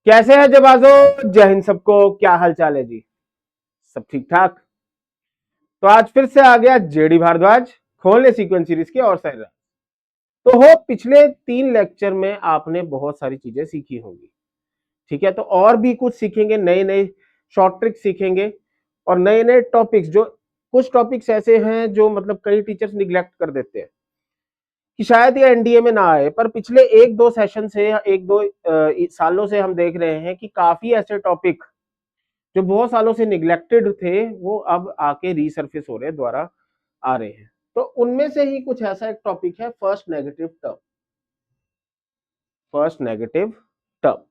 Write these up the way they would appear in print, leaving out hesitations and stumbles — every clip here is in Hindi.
कैसे है जबाजो? जय हिंद सबको। क्या हाल चाल है जी? सब ठीक ठाक? तो आज फिर से आ गया जेडी भारद्वाज खोलने सीक्वेंस सीरीज के और सारे। तो हो पिछले 3 लेक्चर में आपने बहुत सारी चीजें सीखी होंगी, ठीक है? तो और भी कुछ सीखेंगे, नए नए शॉर्ट ट्रिक सीखेंगे और नए नए टॉपिक्स। जो कुछ टॉपिक्स ऐसे हैं जो मतलब कई टीचर्स निग्लेक्ट कर देते हैं कि शायद ये एनडीए में ना आए, पर पिछले 1-2 सेशन से या 1-2 सालों से हम देख रहे हैं कि काफी ऐसे टॉपिक जो बहुत सालों से निग्लेक्टेड थे वो अब आके रीसर्फेस हो रहे हैं, दोबारा आ रहे हैं। तो उनमें से ही कुछ ऐसा एक टॉपिक है first negative term. First negative term,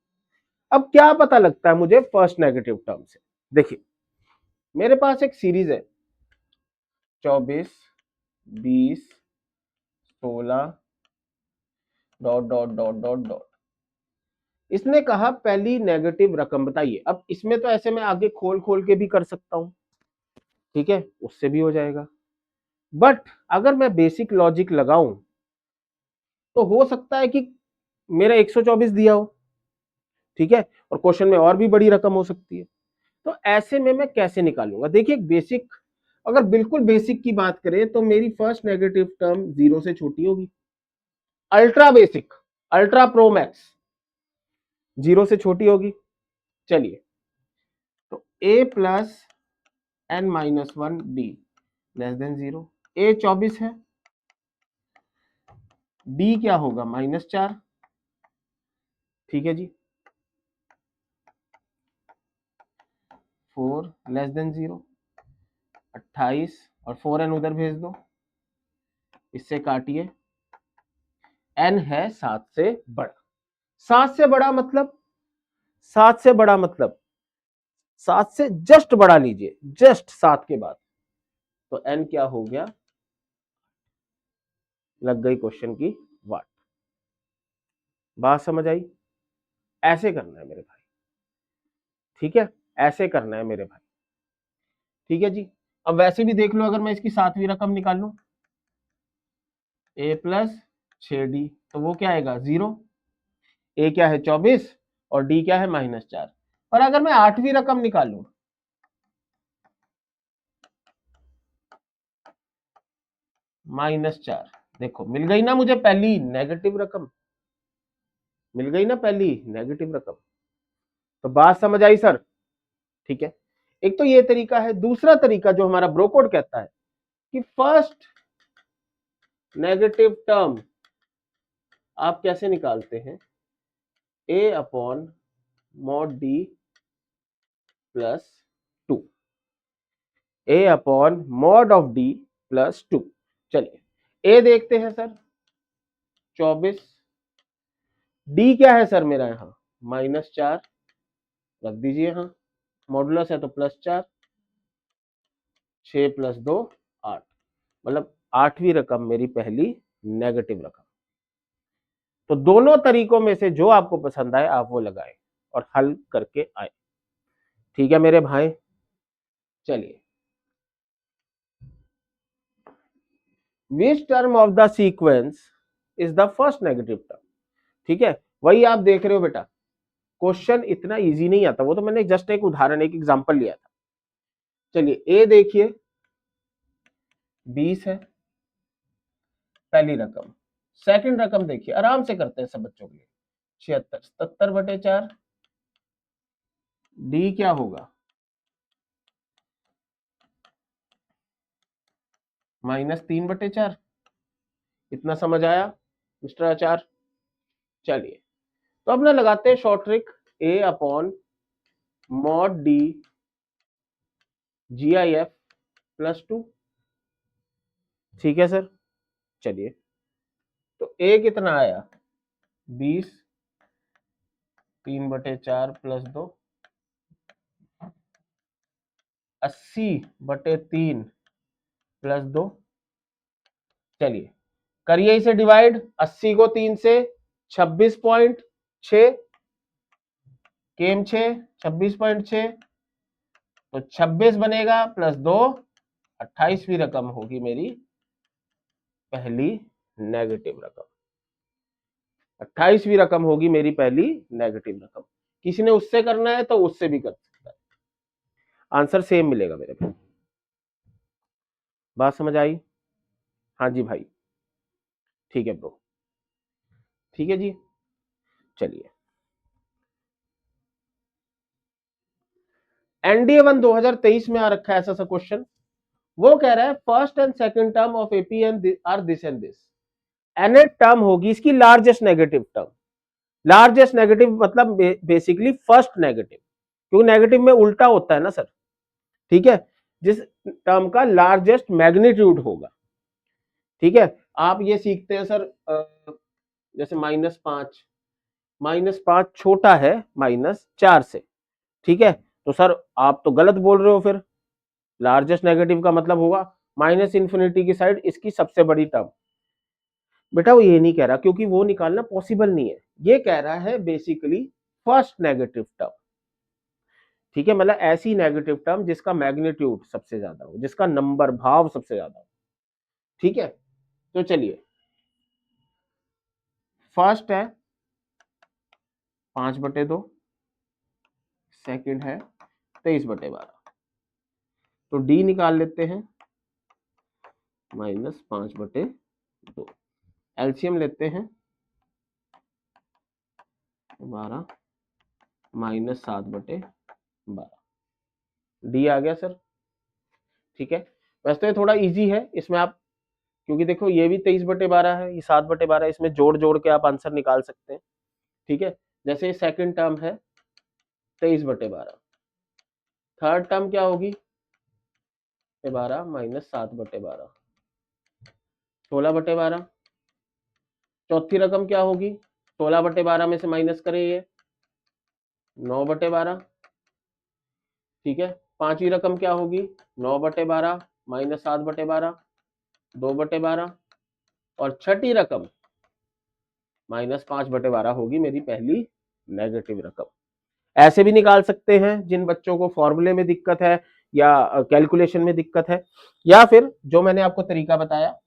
अब क्या पता लगता है मुझे फर्स्ट नेगेटिव टर्म से? देखिए, मेरे पास एक सीरीज है 24, 20, 16 dot dot dot dot dot. इसने कहा पहली नेगेटिव रकम बताइए। अब इसमें तो ऐसे मैं आगे खोल खोल के भी कर सकता हूं, ठीक है, उससे भी हो जाएगा। बट अगर मैं बेसिक लॉजिक लगाऊं तो हो सकता है कि मेरा 124 दिया हो, ठीक है, और क्वेश्चन में और भी बड़ी रकम हो सकती है। तो ऐसे में मैं कैसे निकालूंगा? देखिए, बेसिक, अगर बिल्कुल बेसिक की बात करें तो मेरी फर्स्ट नेगेटिव टर्म 0 से छोटी होगी। Ultra basic, ultra pro max 0 से छोटी होगी। चलिए, तो a plus n minus 1 d less than 0। a 24 है, d क्या होगा? -4, ठीक है जी। 4 लेस देन 0, 28 और 4n उधर भेज दो, इससे काटिए। n है 7 से बड़ा। 7 से बड़ा मतलब 7 से बड़ा मतलब 7 से जस्ट बड़ा लीजिए, जस्ट 7 के बाद। तो n क्या हो गया? लग गई क्वेश्चन की वाट। बात समझ आई? ऐसे करना है मेरे भाई, ठीक है, ऐसे करना है मेरे भाई, ठीक है जी। अब वैसे भी देख लो, अगर मैं इसकी 7वीं रकम निकाल लूं a प्लस 6d, तो वो क्या आएगा? 0। a क्या है? 24 और d क्या है? -4। और अगर मैं 8वीं रकम निकालूं -4, देखो मिल गई ना मुझे पहली नेगेटिव रकम, मिल गई ना पहली नेगेटिव रकम। तो बात समझ आई सर? ठीक है, एक तो ये तरीका है। दूसरा तरीका जो हमारा ब्रोकोड कहता है कि फर्स्ट नेगेटिव टर्म आप कैसे निकालते हैं? a upon mod d plus 2, a upon mod of d plus 2। चलिए a देखते हैं सर, 24, d क्या है सर मेरा? यहां -4 रख दीजिए, यहां मॉडुलस है तो +4, 6 + 2 8, मतलब 8वीं रकम मेरी पहली नेगेटिव रकम। तो दोनों तरीकों में से जो आपको पसंद आए आप वो लगाएं और हल करके आए, ठीक है मेरे भाई। चलिए, which term of the sequence is the first negative term? ठीक है, वही आप देख रहे हो बेटा, क्वेश्चन इतना इजी नहीं आता, वो तो मैंने जस्ट एक उदाहरण, एक एग्जांपल लिया था। चलिए ए देखिए, 20 है पहली रकम। सेकंड रकम देखिए, आराम से करते हैं सब बच्चों के लिए, 76, 77/4। डी क्या होगा? -3/4। इतना समझ आया मिस्टर आचार्य? चलिए, तो अब ना लगाते हैं short trick, a upon mod D GIF plus 2, ठीक है सर। चलिए, तो a कितना आया? 20, 3/4 प्लस 2, 80/3 प्लस 2। चलिए करिए इसे डिवाइड, 80 को 3 से 26.6 केम 6 26.6, तो 26 बनेगा प्लस 2, 28वीं रकम होगी मेरी पहली नेगेटिव रकम। 28वीं रकम होगी मेरी पहली नेगेटिव रकम। किसी ने उससे करना है तो उससे भी कर सकता है, आंसर सेम मिलेगा मेरे को। बात समझ आई? हाँ जी भाई, ठीक है ब्रो, ठीक है जी। चलिए, एनडीए 1 2023 में आ रखा है ऐसा सा क्वेश्चन। वो कह रहा है first and second term of AP and are this and this. N term होगी इसकी largest negative term. Largest negative मतलब बेसिकली फर्स्ट नेगेटिव, क्योंकि नेगेटिव में उल्टा होता है ना सर, ठीक है, जिस टर्म का लार्जेस्ट मैग्नीट्यूड होगा, ठीक है। आप ये सीखते हैं सर, जैसे -5, -5 छोटा है -4 से, ठीक है। तो सर आप तो गलत बोल रहे हो, फिर लार्जेस्ट नेगेटिव का मतलब होगा माइनस इंफिनिटी की साइड इसकी सबसे बड़ी टर्म। बेटा वो ये नहीं कह रहा, क्योंकि वो निकालना पॉसिबल नहीं है। ये कह रहा है बेसिकली फर्स्ट नेगेटिव टर्म, ठीक है, मतलब ऐसी नेगेटिव टर्म जिसका मैग्नीट्यूड सबसे ज्यादा हो, जिसका नंबर भाव सबसे ज्यादा हो, ठीक है। तो चलिए, फर्स्ट है 5/2, सेकंड है 23/12, तो डी निकाल लेते हैं -5/2, एलसीएम लेते हैं 12 -7/12, डी आ गया सर, ठीक है। वैसे तो ये थोड़ा इजी है, इसमें आप, क्योंकि देखो ये भी 23/12 है, ये 7/12, इसमें जोड़ जोड़ के आप आंसर निकाल सकते हैं, ठीक है। जैसे सेकंड टर्म है 23/12, थर्ड टर्म क्या होगी 12 -7/12, 16/12, चौथी रकम क्या होगी 16/12 में से माइनस करें ये 9/12, ठीक है। पांचवी रकम क्या होगी 9/12 -7/12, 2/12, और छठी रकम -5/12 होगी मेरी पहली नेगेटिव रकम। ऐसे भी निकाल सकते हैं जिन बच्चों को फॉर्मूले में दिक्कत है या कैलकुलेशन में दिक्कत है, या फिर जो मैंने आपको तरीका बताया,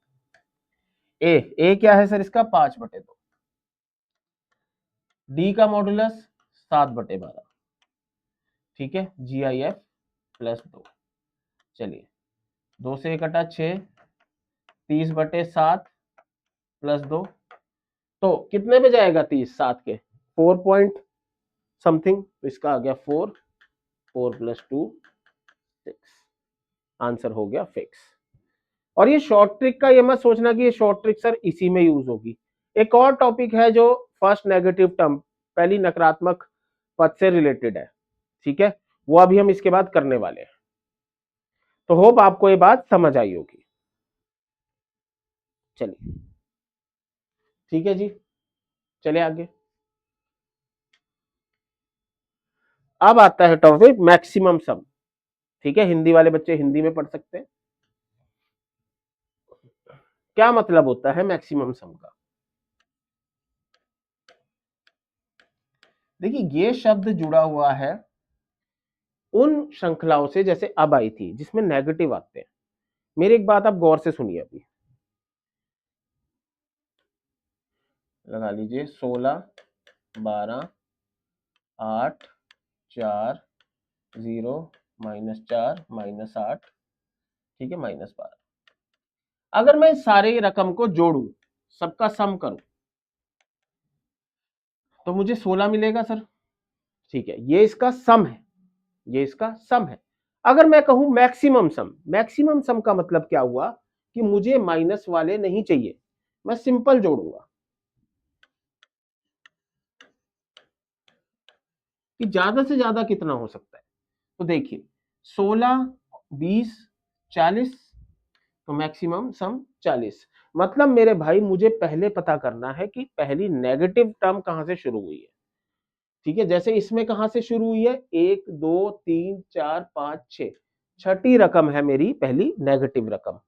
ए क्या है सर इसका 5/2, डी का मॉडुलस 7/12, ठीक है, GIF +2। चलिए, 2 से 1 कटा 6, 30/7 +2, तो कितने पे जाएगा 30 7 के 4 पॉइंट समथिंग, तो इसका आ गया 4, 4 + 2 6, आंसर हो गया फिक्स। और ये शॉर्ट ट्रिक का ये मत सोचना कि ये शॉर्ट ट्रिक सर इसी में यूज होगी। एक और टॉपिक है जो फर्स्ट नेगेटिव टर्म, पहली नकारात्मक पद से रिलेटेड है, ठीक है, वो अभी हम इसके बाद करने वाले हैं। तो होप आपको ये बात समझ आई होगी। चलिए, ठीक है जी, चले आगे। अब आता है टॉपिक मैक्सिमम सम, ठीक है, हिंदी वाले बच्चे हिंदी में पढ़ सकते हैं। क्या मतलब होता है मैक्सिमम सम का? देखिए ये शब्द जुड़ा हुआ है उन श्रृंखलाओं से, जैसे अब आई थी जिसमें नेगेटिव आते हैं। मेरी एक बात आप गौर से सुनिए, अभी लगा लीजिए 16 12 8 4 0 -4 -8, ठीक है, -12। अगर मैं सारे रकम को जोड़ू, सबका सम करूं, तो मुझे 16 मिलेगा सर, ठीक है, ये इसका सम है, ये इसका सम है। अगर मैं कहूं मैक्सिमम सम, मैक्सिमम सम का मतलब क्या हुआ कि मुझे माइनस वाले नहीं चाहिए, मैं सिंपल जोड़ूंगा कि ज्यादा से ज्यादा कितना हो सकता है। तो देखिए 16 20 40, तो मैक्सिमम सम 40। मतलब मेरे भाई मुझे पहले पता करना है कि पहली नेगेटिव टर्म कहां से शुरू हुई है, ठीक है। जैसे इसमें कहां से शुरू हुई है 1 2 3 4 5 6, छठी रकम है मेरी पहली नेगेटिव रकम,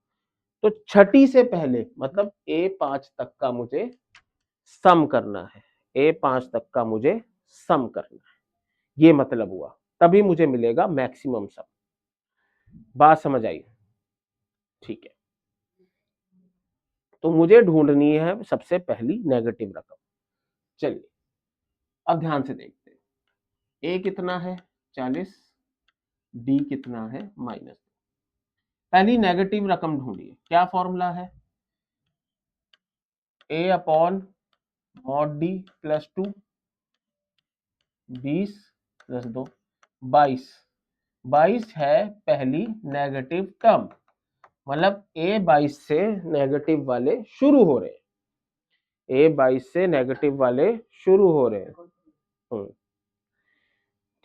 तो छठी से पहले मतलब A5 तक का मुझे सम करना है, A5 तक का मुझे सम करना है, ये मतलब हुआ, तभी मुझे मिलेगा मैक्सिमम सम। बात समझ आई? ठीक है, तो मुझे ढूंढनी है सबसे पहली नेगेटिव रकम। चलिए अब ध्यान से देखते हैं, ए कितना है 40, डी कितना है -2। पहली नेगेटिव रकम ढूंढिए, क्या फॉर्मूला है, ए अपॉन मॉड डी +2, 20 + 2 22। 22 है पहली नेगेटिव टर्म, मतलब ए 22 से नेगेटिव वाले शुरू हो रहे हैं, ए 22 से नेगेटिव वाले शुरू हो रहे हैं।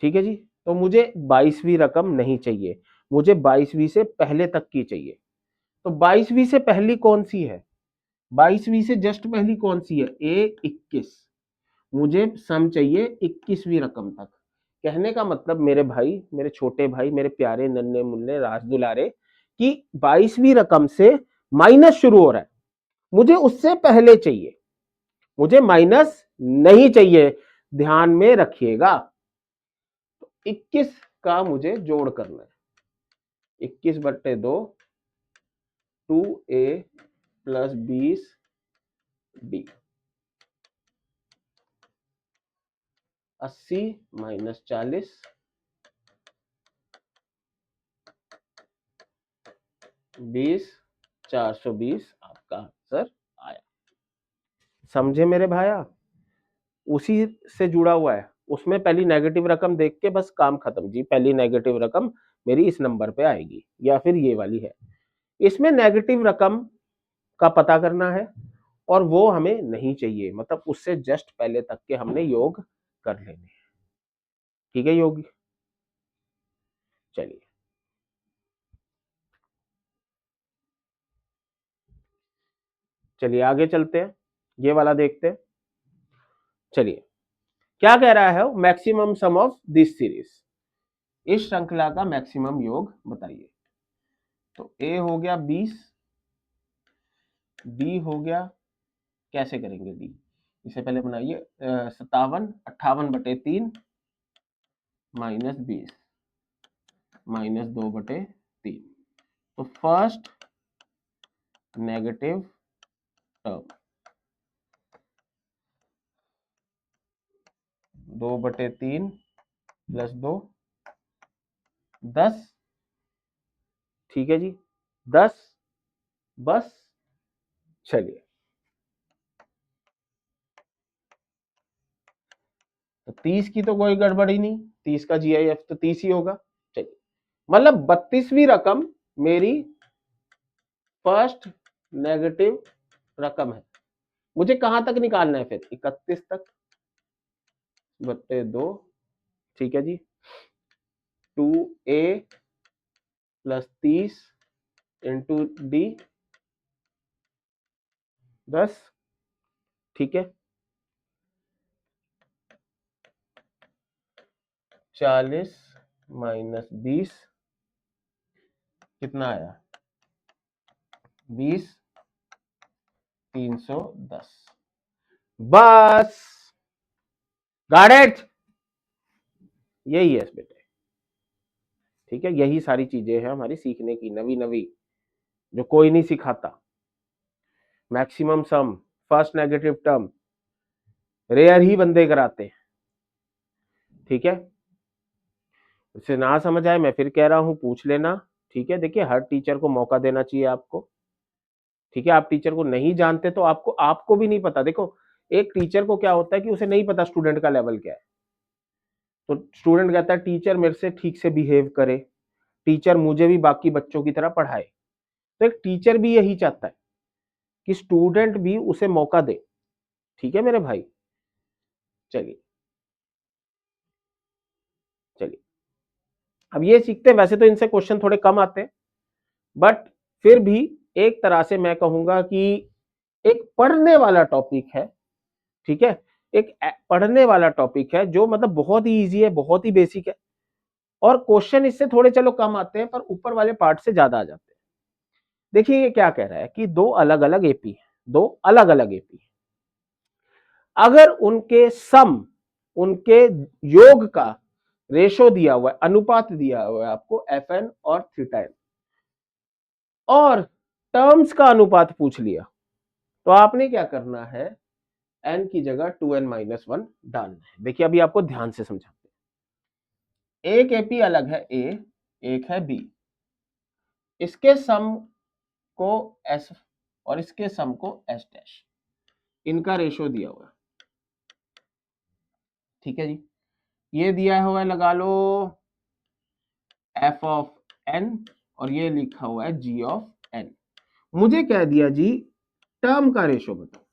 ठीक है जी, तो मुझे 22वीं रकम नहीं चाहिए, मुझे 22वीं से पहले तक की चाहिए। तो 22वीं से पहली कौन सी है, 22वीं से जस्ट पहली कौन सी है, ए 21। मुझे सम चाहिए 21वीं रकम तक। कहने का मतलब मेरे भाई, मेरे छोटे भाई, मेरे प्यारे नन्हे मुन्ने राज दुलारे, कि 22वीं रकम से माइनस शुरू हो रहा है, मुझे उससे पहले चाहिए, मुझे माइनस नहीं चाहिए, ध्यान में रखिएगा। तो 21 का मुझे जोड़ करना है, 21/2 2a + 20d, 80 - 40 20 420 आपका आंसर आया। समझे मेरे भाया, उसी से जुड़ा हुआ है, उसमें पहली नेगेटिव रकम देख के बस काम खत्म जी, पहली नेगेटिव रकम मेरी इस नंबर पे आएगी या फिर ये वाली है। इसमें नेगेटिव रकम का पता करना है और वो हमें नहीं चाहिए, मतलब उससे जस्ट पहले तक के हमने योग कर लेने हैं। ठीक है योगी, चलिए चलिए आगे चलते हैं, ये वाला देखते हैं। चलिए क्या कह रहा है, maximum some of this series, इस श्रृंखला का मैक्सिमम योग बताइए। तो ए हो गया 20, डी हो गया, कैसे करेंगे डी, इससे पहले बनाइए 57 58/3 -20 -2/3। तो फर्स्ट नेगेटिव टर्म 2/3 + 2 10, ठीक है जी 10 बस। चलिए तो 30 की तो कोई गड़बड़ी नहीं, 30 का GIF तो 30 ही होगा। चलिए मतलब 32वीं रकम मेरी फर्स्ट नेगेटिव रकम है, मुझे कहां तक निकालना है फिर, 31 तक /2, ठीक है जी 2a + 30 × d 10, ठीक है 40 - 20 कितना आया 20 310, बस गॉट इट, यही है बेटे। ठीक है, यही सारी चीजें हैं हमारी सीखने की, नवी नवी, जो कोई नहीं सिखाता। Maximum sum, first negative term rare ही बंदे कराते हैं। ठीक है, उसे ना समझ आए मैं फिर कह रहा हूं पूछ लेना। ठीक है, देखिए हर टीचर को मौका देना चाहिए आपको। ठीक है, आप टीचर को नहीं जानते तो आपको भी नहीं पता। देखो एक टीचर को क्या होता है कि उसे नहीं पता स्टूडेंट का लेवल क्या है, तो स्टूडेंट कहता है टीचर मेरे से ठीक से बिहेव करे, टीचर मुझे भी बाकी बच्चों की तरह पढ़ाए। तो एक टीचर भी यही चाहता है कि स्टूडेंट भी उसे मौका दे। ठीक है मेरे भाई, चलिए चलिए अब ये सीखते हैं। वैसे तो इनसे क्वेश्चन थोड़े कम आते हैं, बट फिर भी एक तरह से मैं कहूंगा कि एक पढ़ने वाला टॉपिक है। ठीक है, एक पढ़ने वाला टॉपिक है जो मतलब बहुत ही इजी है, बहुत ही बेसिक है, और क्वेश्चन इससे थोड़े चलो कम आते हैं पर ऊपर वाले पार्ट से ज्यादा आ जाते हैं। देखिए ये क्या कह रहा है कि दो अलग अलग एपी है, दो अलग अलग एपी है, अगर उनके सम, उनके योग का रेशो दिया हुआ है, अनुपात दिया हुआ है आपको FN और θn, और टर्म्स का अनुपात पूछ लिया, तो आपने क्या करना है, n की जगह 2n - 1 डालना है। देखिए अभी आपको ध्यान से समझाते हैं। एक एपी अलग है ए, एक है बी, इसके सम को एस और इसके सम को एस डैश, इनका रेशो दिया हुआ है। ठीक है जी, ये दिया हुआ है, लगा लो एफ ऑफ एन और ये लिखा हुआ है जी ऑफ एन। मुझे कह दिया जी टर्म का रेशो बताओ,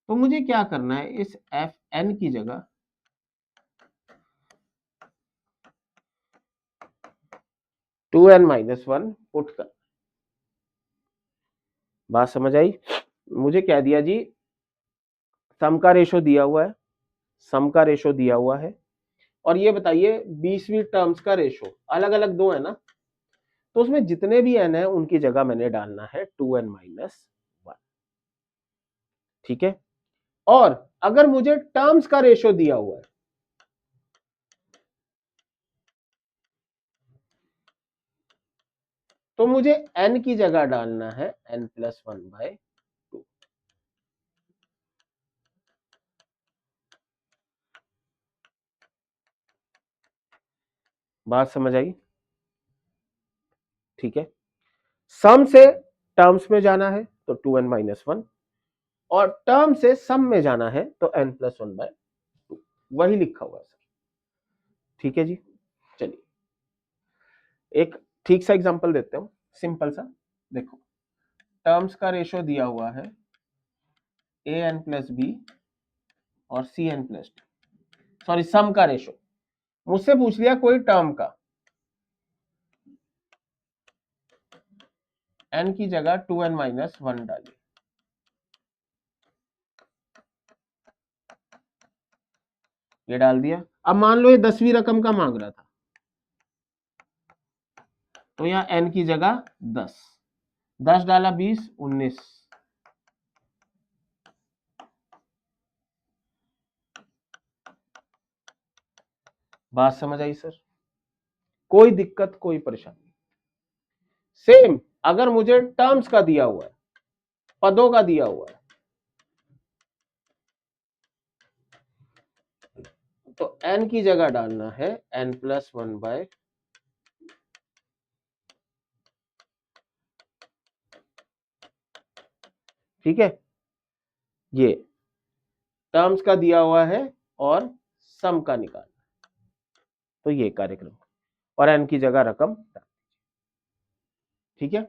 तो मुझे क्या करना है, इस एफ एन की जगह two n minus one put कर। बात समझ आई? मुझे क्या दिया जी, सम का रेशो दिया हुआ है, सम का रेशो दिया हुआ है, और ये बताइए 20वीं टर्म्स का रेशो अलग अलग दो है ना, तो उसमें जितने भी एन है उनकी जगह मैंने डालना है टू एन माइनस वन। ठीक है, और अगर मुझे टर्म्स का रेशो दिया हुआ है तो मुझे n की जगह डालना है n plus one by two. बात समझ आई? ठीक है, सम से टर्म्स में जाना है तो टू एन माइनस वन, और टर्म से सम में जाना है तो n plus one by two, वही लिखा हुआ है सर। ठीक है जी, चलिए एक ठीक सा एग्जांपल देते हूं, सिंपल सा। देखो, टर्म्स का रेशो दिया हुआ है ए एन प्लस बी और C N plus D, sorry sum का रेशो। मुझसे पूछ लिया कोई टर्म का, n की जगह टू एन माइनस वन डालिए, ये डाल दिया। अब मान लो ये 10वीं रकम का मांग रहा था, तो यहां n की जगह 10, 10 डाला 20, 19। बात समझ आई सर? कोई दिक्कत कोई परेशानी? सेम अगर मुझे टर्म्स का दिया हुआ है, पदों का दिया हुआ है, तो n की जगह डालना है n प्लस वन बाय, ठीक है, ये टर्म्स का दिया हुआ है और सम का निकालना, तो ये कार्यक्रम, और n की जगह रकम। ठीक है,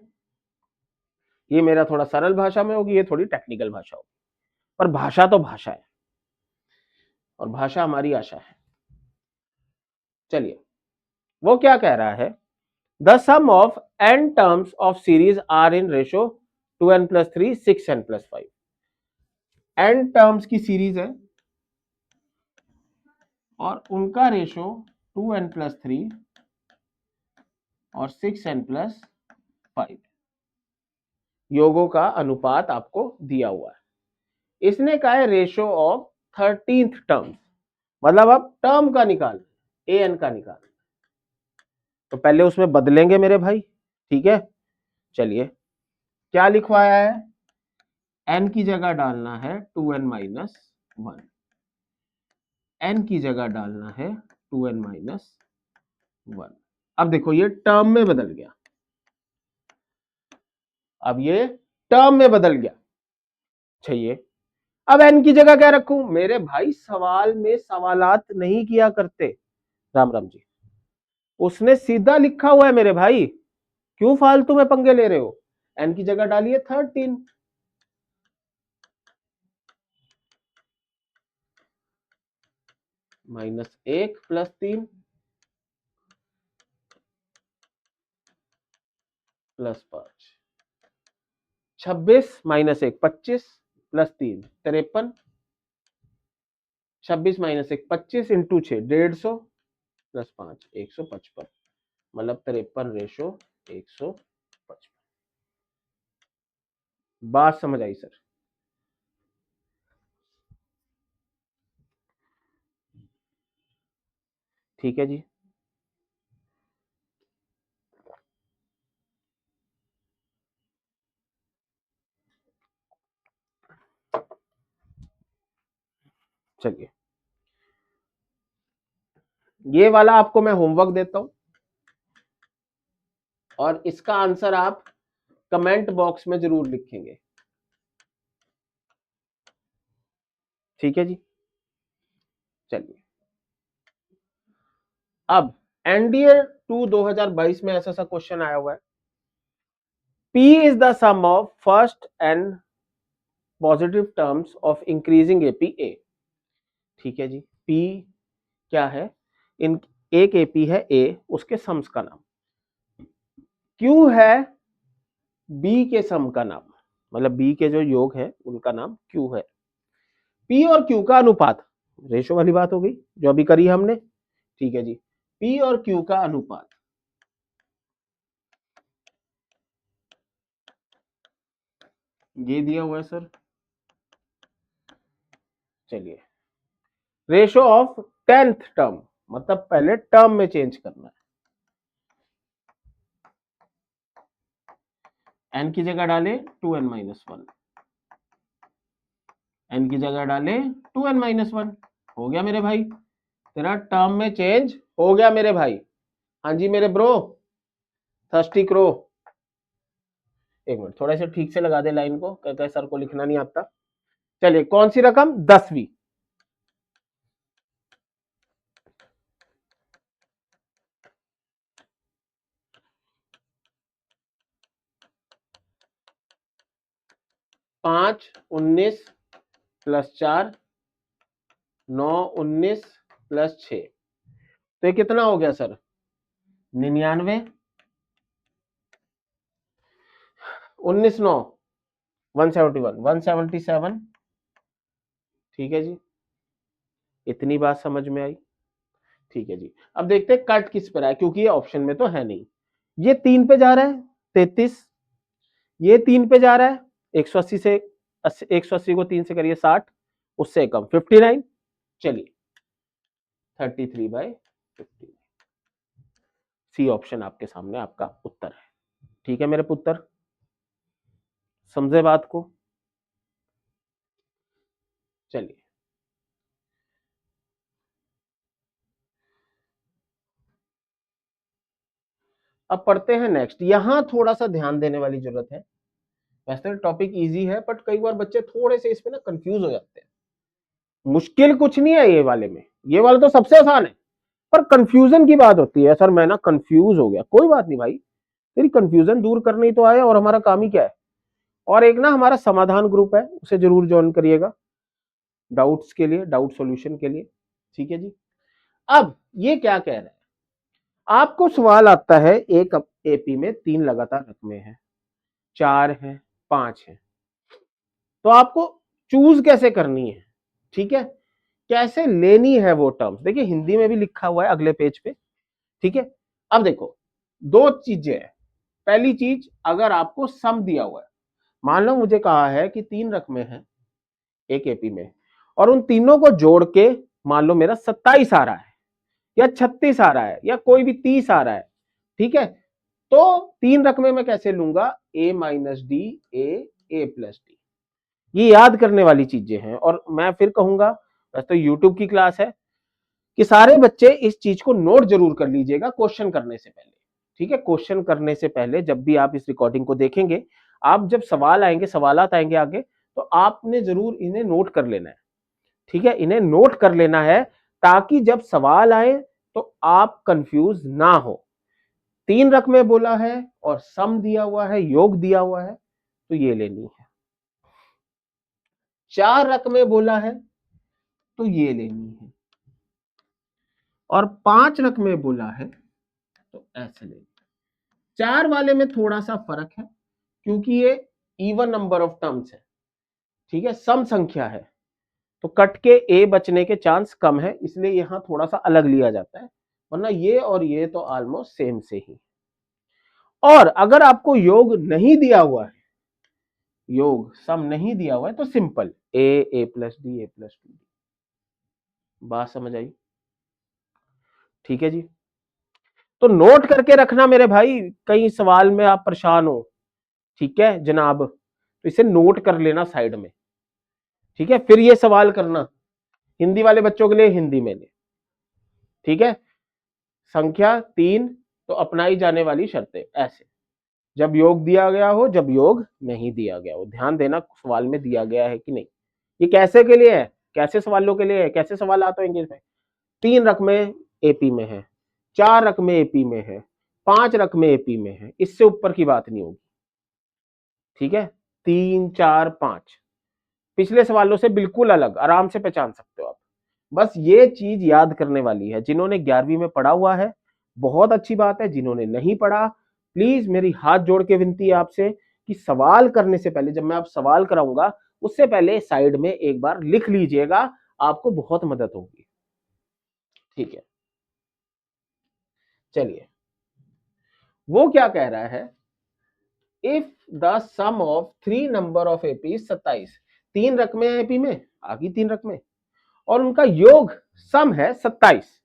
ये मेरा थोड़ा सरल भाषा में होगी, ये थोड़ी टेक्निकल भाषा होगी, पर भाषा तो भाषा है और भाषा हमारी आशा है। चलिए, वो क्या कह रहा है, the sum of n terms of series are in ratio two n plus three six n plus five. n terms की सीरीज है और उनका ratio two n plus three और सिक्स एन प्लस फाइव, योगों का अनुपात आपको दिया हुआ है। इसने कहा है रेशो ऑफ 13th टर्म, मतलब अब टर्म का निकाल, ए एन का निकाल, तो पहले उसमें बदलेंगे मेरे भाई। ठीक है, चलिए क्या लिखवाया है, n की जगह डालना है two n minus one, n की जगह डालना है टू एन माइनस वन। अब देखो ये टर्म में बदल गया, अब ये टर्म में बदल गया। चाहिए अब n की जगह क्या रखूं, मेरे भाई सवाल में सवालात नहीं किया करते, राम राम जी, उसने सीधा लिखा हुआ है मेरे भाई, क्यों फालतू में पंगे ले रहे हो। n की जगह डालिए 13, माइनस एक प्लस तीन प्लस पांच, 26 माइनस एक 25 प्लस तीन 53, 26 माइनस एक 25 इंटू 6 150 प्लस पांच 155, मतलब 53 रेशो 155। बात समझ आई सर? ठीक है जी, चलिए ये वाला आपको मैं होमवर्क देता हूं और इसका आंसर आप कमेंट बॉक्स में जरूर लिखेंगे, ठीक है जी। चलिए, अब एनडीए 2022 में ऐसा सा क्वेश्चन आया हुआ है, P is the sum of first and positive terms of increasing APA, ठीक है जी। P क्या है, इन एक AP है A, उसके सम्स का नाम, Q है B के सम का नाम, मतलब B के जो योग है उनका नाम Q है। P और Q का अनुपात, रेशो वाली बात हो गई जो अभी करी हमने, ठीक है जी। P और Q का अनुपात, ये दिया हुआ है सर। चलिए, रेशो ऑफ 10th टर्म, मतलब पहले टर्म में चेंज करना है। n की जगह डाले 2n-1, n की जगह डाले 2n-1, हो गया मेरे भाई, तेरा टर्म में चेंज हो गया मेरे भाई। हाँ जी मेरे ब्रो, थर्स्टी क्रो, एक मिनट थोड़ा सा ठीक से लगा दे लाइन को, कहते सर को लिखना नहीं आता। चलिए, कौन सी रकम, 10वीं। पांच 19 प्लस 4 9 19 प्लस 6, तो ये कितना हो गया सर, 99, 19 9 171 177, ठीक है जी। इतनी बात समझ में आई, ठीक है जी। अब देखते हैं कट किस पर है, क्योंकि ये ऑप्शन में तो है नहीं। ये 3 पे जा रहा है 33, ये 3 पे जा रहा है 180 से 180 को 3 से करिए 60, उससे कम 59। चलिए 33/50, सी ऑप्शन आपके सामने आपका उत्तर है, ठीक है मेरे पुत्र, समझे बात को। चलिए, अब पढ़ते हैं नेक्स्ट। यहां थोड़ा सा ध्यान देने वाली जरूरत है, वैसे टॉपिक इजी है बट कई बार बच्चे थोड़े से इसमें ना कंफ्यूज हो जाते हैं। मुश्किल कुछ नहीं है ये वाले में, ये वाला तो सबसे आसान है, पर कंफ्यूजन की बात होती है, सर मैं ना कंफ्यूज हो गया, कोई बात नहीं भाई, तेरी कंफ्यूजन दूर करनी तो आए, और हमारा काम ही क्या है। और एक ना हमारा समाधान ग्रुप है, उसे जरूर ज्वाइन करिएगा डाउट्स के लिए, डाउट सॉल्यूशन के लिए, ठीक है जी। अब ये क्या कह रहे हैं, आपको सवाल आता है एक एपी में 3 लगातार रकमें हैं, 4 है 5 है, तो आपको चूज कैसे करनी है, ठीक है, कैसे लेनी है वो टर्म्स, देखिए हिंदी में भी लिखा हुआ है अगले पेज पे, ठीक है। अब देखो, दो चीजें हैं, पहली चीज, अगर आपको सम दिया हुआ है, मान लो मुझे कहा है कि 3 रकमें हैं एक एपी में, और उन तीनों को जोड़ के मान लो मेरा 27 आ रहा है, या 36 आ रहा है, या कोई भी 30 आ रहा है, ठीक है, तो 3 रकमें मैं कैसे लूंगा, a minus D, A plus D, ये याद करने वाली चीजें हैं। और मैं फिर कहूंगा, वैसे तो यूट्यूब की क्लास है, कि सारे बच्चे इस चीज को नोट जरूर कर लीजिएगा क्वेश्चन करने से पहले, ठीक है। क्वेश्चन करने से पहले जब भी आप इस रिकॉर्डिंग को देखेंगे, आप जब सवाल आएंगे, सवालात आएंगे आगे, तो आपने जरूर इन्हें नोट कर लेना है, ठीक है, इन्हें नोट कर लेना है, ताकि जब सवाल आए तो आप कंफ्यूज ना हो। 3 रकमें बोला है और सम दिया हुआ है, योग दिया हुआ है, तो ये लेनी है। 4 रकमें बोला है तो ये लेनी है, और 5 रकमें बोला है तो ऐसे लेनी है। 4 वाले में थोड़ा सा फर्क है, क्योंकि ये इवन नंबर ऑफ टर्म्स है, ठीक है, सम संख्या है, तो कट के ए बचने के चांस कम है, इसलिए यहां थोड़ा सा अलग लिया जाता है, वरना ये और ये तो ऑलमोस्ट सेम से ही। और अगर आपको योग नहीं दिया हुआ है, योग सम नहीं दिया हुआ है, तो सिंपल ए प्लस डी, ए प्लस डी, बात समझ आई, ठीक है जी। तो नोट करके रखना मेरे भाई, कई सवाल में आप परेशान हो, ठीक है जनाब, तो इसे नोट कर लेना साइड में, ठीक है, फिर ये सवाल करना, हिंदी वाले बच्चों के लिए हिंदी में ले, ठीक है। संख्या 3 तो अपनाई जाने वाली शर्तें, ऐसे जब योग दिया गया हो, जब योग नहीं दिया गया हो। ध्यान देना सवाल में दिया गया है कि नहीं। ये कैसे के लिए है, कैसे सवालों के लिए है, कैसे सवाल आते हैं इंग्लिश में। 3 रकमें एपी में है, 4 रकमें एपी में है, 5 रकमें एपी में है, इससे ऊपर की बात नहीं होगी। ठीक है, 3 4 5 पिछले सवालों से बिल्कुल अलग, आराम से पहचान सकते हो आप। बस ये चीज याद करने वाली है। जिन्होंने 11वीं में पढ़ा हुआ है बहुत अच्छी बात है, जिन्होंने नहीं पढ़ा प्लीज मेरी हाथ जोड़ के विनती है आपसे कि सवाल करने से पहले, जब मैं आप सवाल कराऊंगा उससे पहले साइड में एक बार लिख लीजिएगा, आपको बहुत मदद होगी। ठीक है, चलिए वो क्या कह रहा है, if the sum of 3 number of AP 27, 3 रकमें एपी में, आगे 3 रकमें, और उनका योग सम है 27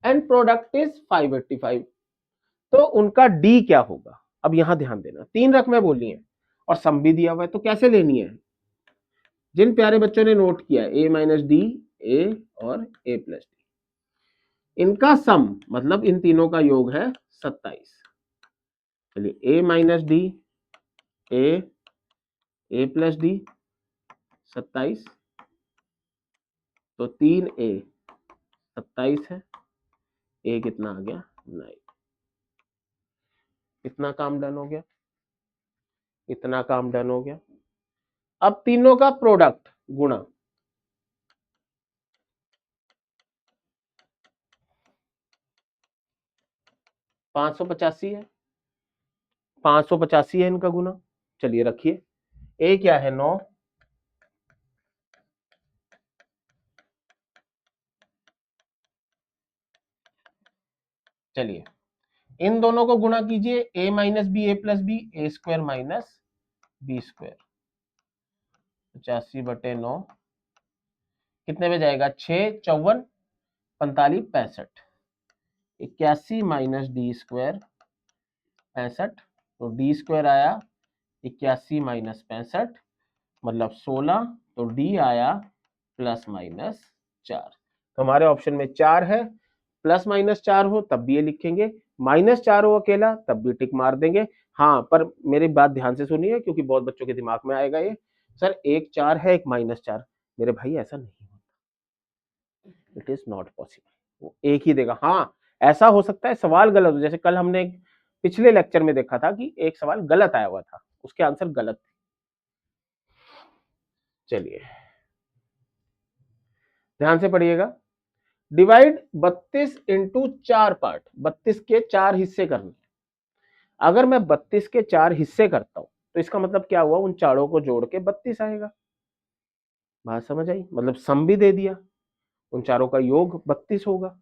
एंड प्रोडक्ट इज 585, तो उनका डी क्या होगा। अब यहां ध्यान देना, 3 रकमें बोली हैं और सम भी दिया हुआ है, तो कैसे लेनी है। जिन प्यारे बच्चों ने नोट किया ए माइनस डी, ए और ए प्लस डी, इनका सम मतलब इन तीनों का योग है 27। चलिए ए माइनस डी, ए, ए प्लस डी 27, तो 3a 27 है, ए कितना आ गया 9। इतना काम डन हो गया, इतना काम डन हो गया। अब तीनों का प्रोडक्ट गुणा, 585 है, 585 है इनका गुना। चलिए रखिए, ए क्या है 9, चलिए इन दोनों को गुणा कीजिए, ए माइनस बी ए प्लस बी, ए स्क्वायर माइनस बी स्क्वायर, 85/9 कितने में जाएगा, 6 54 45 65, 81 माइनस डी स्क्वायर 65, तो डी स्क्वायर आया 81 माइनस 65 मतलब 16, तो डी आया प्लस माइनस 4। तो हमारे ऑप्शन में 4 है, प्लस माइनस 4 हो तब भी ये लिखेंगे, -4 हो अकेला तब भी टिक मार देंगे। हाँ, पर मेरी बात ध्यान से सुनिए क्योंकि बहुत बच्चों के दिमाग में आएगा ये, सर एक 4 है एक -4, मेरे भाई ऐसा नहीं होता, इट इज नॉट पॉसिबल, वो एक ही देगा। हाँ, ऐसा हो सकता है सवाल गलत हो, जैसे कल हमने पिछले लेक्चर में देखा था कि एक सवाल गलत आया हुआ था, उसके आंसर गलत थे। चलिए ध्यान से पढ़िएगा, डिवाइड 32 इंटू 4 पार्ट, 32 के 4 हिस्से करने। अगर मैं 32 के 4 हिस्से करता हूं तो इसका मतलब क्या हुआ, उन चारों को जोड़ के 32 आएगा। बात समझ आई, मतलब सम भी दे दिया, उन चारों का योग 32 होगा।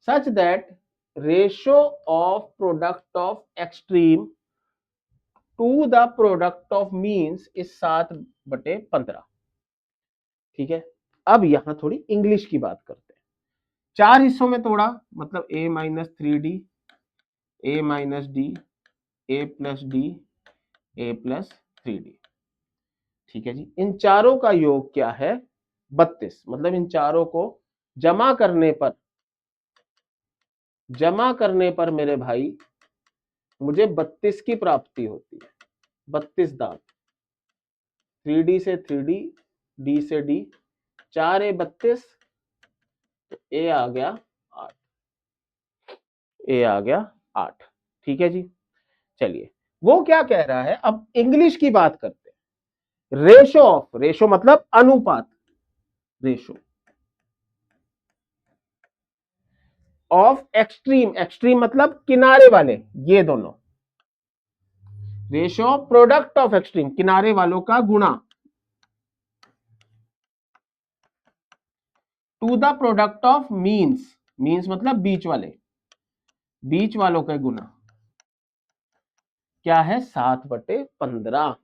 Such that ratio of product of extreme to the product of means is 7/15। ठीक है, अब यहां थोड़ी इंग्लिश की बात करते हैं। 4 हिस्सों में तोड़ा मतलब a minus 3d, a minus D, a plus D, a plus 3d। ठीक है जी, इन चारों का योग क्या है 32, मतलब इन चारों को जमा करने पर मेरे भाई मुझे 32 की प्राप्ति होती है। 32 दांत, 3d से 3d, d से d, 4a 32, तो a आ गया 8, a आ गया 8। ठीक है जी, चलिए वो क्या कह रहा है, अब इंग्लिश की बात करते हैं। रेशो ऑफ, रेशो मतलब अनुपात, रेशो ऑफ एक्सट्रीम, एक्सट्रीम मतलब किनारे वाले, ये दोनों, ratio of product of extreme किनारे वालों का गुणा to the product of means, means मतलब बीच वाले, बीच वालों का गुना क्या है 7/15,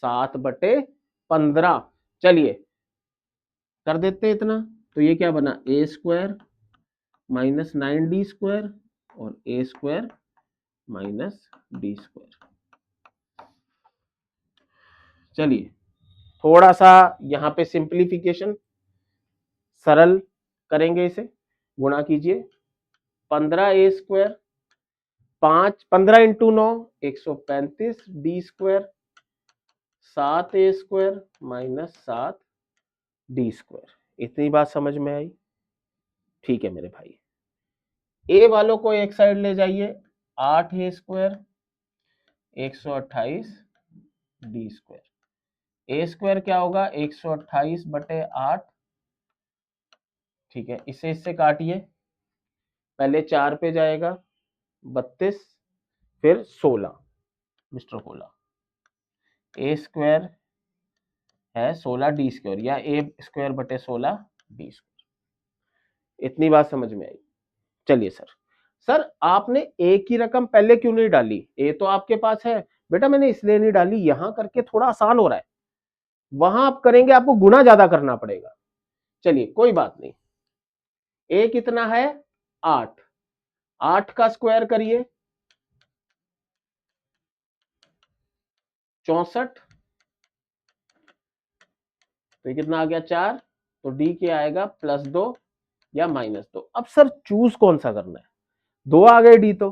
7/15। चलिए कर देते हैं इतना, तो ये क्या बना ए स्क्वायर माइनस 9d स्क्वायर और ए स्क्वायर माइनस डी स्क्वायर। चलिए थोड़ा सा यहां पे सिंप्लीफिकेशन, सरल करेंगे, इसे गुणा कीजिए, 15a², 15 into 9 135, b², 7a² minus 7d²। इतनी बात समझ में आई? ठीक है मेरे भाई, ए वालों को एक साइड ले जाइए, 8a², 128 d²। a² क्या होगा? 128/8। ठीक है, इसे इससे काटिए, पहले 4 पे जाएगा 32, फिर 16 मिस्टर कोला। a² है 16d², या a²/16 d²। इतनी बात समझ में आई? चलिए सर, सर आपने ए की रकम पहले क्यों नहीं डाली? ए तो आपके पास है। बेटा मैंने इसलिए नहीं डाली, यहां करके थोड़ा आसान हो रहा है, वहां आप करेंगे आपको गुना ज्यादा करना पड़ेगा। चलिए कोई बात नहीं। ए कितना है? 8। 8 का स्क्वायर करिए, 64। तो ये कितना आ गया? 4। तो डी क्या आएगा? +2 या -2। अब सर चूज कौन सा करना है? 2 आ गए डी, तो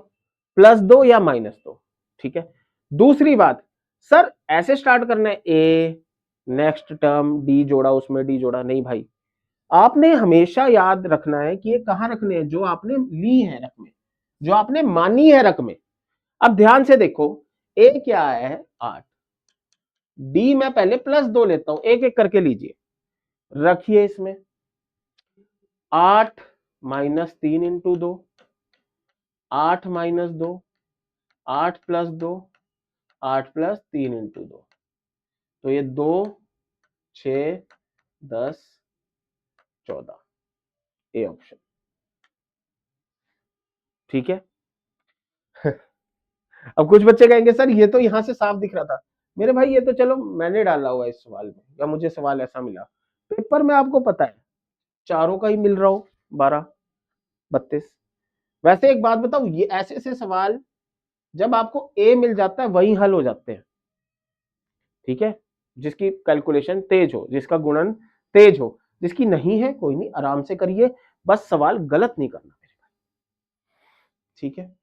+2 या -2। ठीक है, दूसरी बात, सर ऐसे स्टार्ट करना है, ए नेक्स्ट टर्म डी जोड़ा, उसमें डी जोड़ा, नहीं भाई। आपने हमेशा याद रखना है कि ये कहां रखने हैं, जो आपने ली है रकमें, जो आपने मानी है रकमें। अब ध्यान से देखो, ए क्या है? 8। डी मैं पहले +2 लेता हूं, एक एक करके लीजिए, रखिए इसमें। 8 - 3 इंटू 2, 8 - 2, 8 + 2, 8 + 3 इंटू 2। तो ये 2, 6, 10, 14, ए ऑप्शन। ठीक है। अब कुछ बच्चे कहेंगे सर ये तो यहां से साफ दिख रहा था। मेरे भाई ये तो चलो मैंने डाला हुआ इस सवाल में, या मुझे सवाल ऐसा मिला, पेपर में आपको पता है चारों का ही मिल रहा हो, 12, 32। वैसे एक बात बताओ, ये ऐसे ऐसे सवाल जब आपको ए मिल जाता है वही हल हो जाते हैं। ठीक है, जिसकी कैलकुलेशन तेज हो, जिसका गुणन तेज हो, जिसकी नहीं है कोई नहीं, आराम से करिए, बस सवाल गलत नहीं करना मेरे भाई। ठीक है,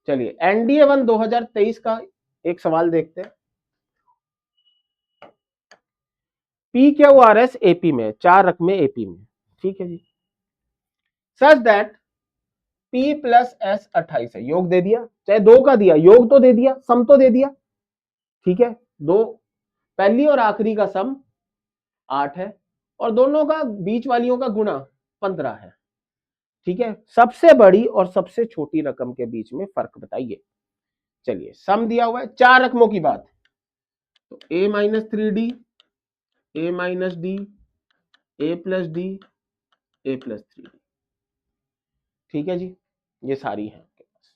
चलिए एनडीए 1 2023 का एक सवाल देखते हैं। PQRS एपी में, 4 रकमें एपी में। ठीक है जी, सच दैट P + S 28 है, योग दे दिया, चाहे 2 का दिया, योग तो दे दिया, सम तो दे दिया। ठीक है, दो पहली और आखिरी का सम 8 है, और दोनों का बीच वालियों का गुणा 15 है। ठीक है, सबसे बड़ी और सबसे छोटी रकम के बीच में फर्क बताइए। चलिए, सम दिया हुआ है, 4 रकमों की बात, तो a - 3d, a - d, a + d, a + 3d। ठीक है जी, ये सारी है आपके पास।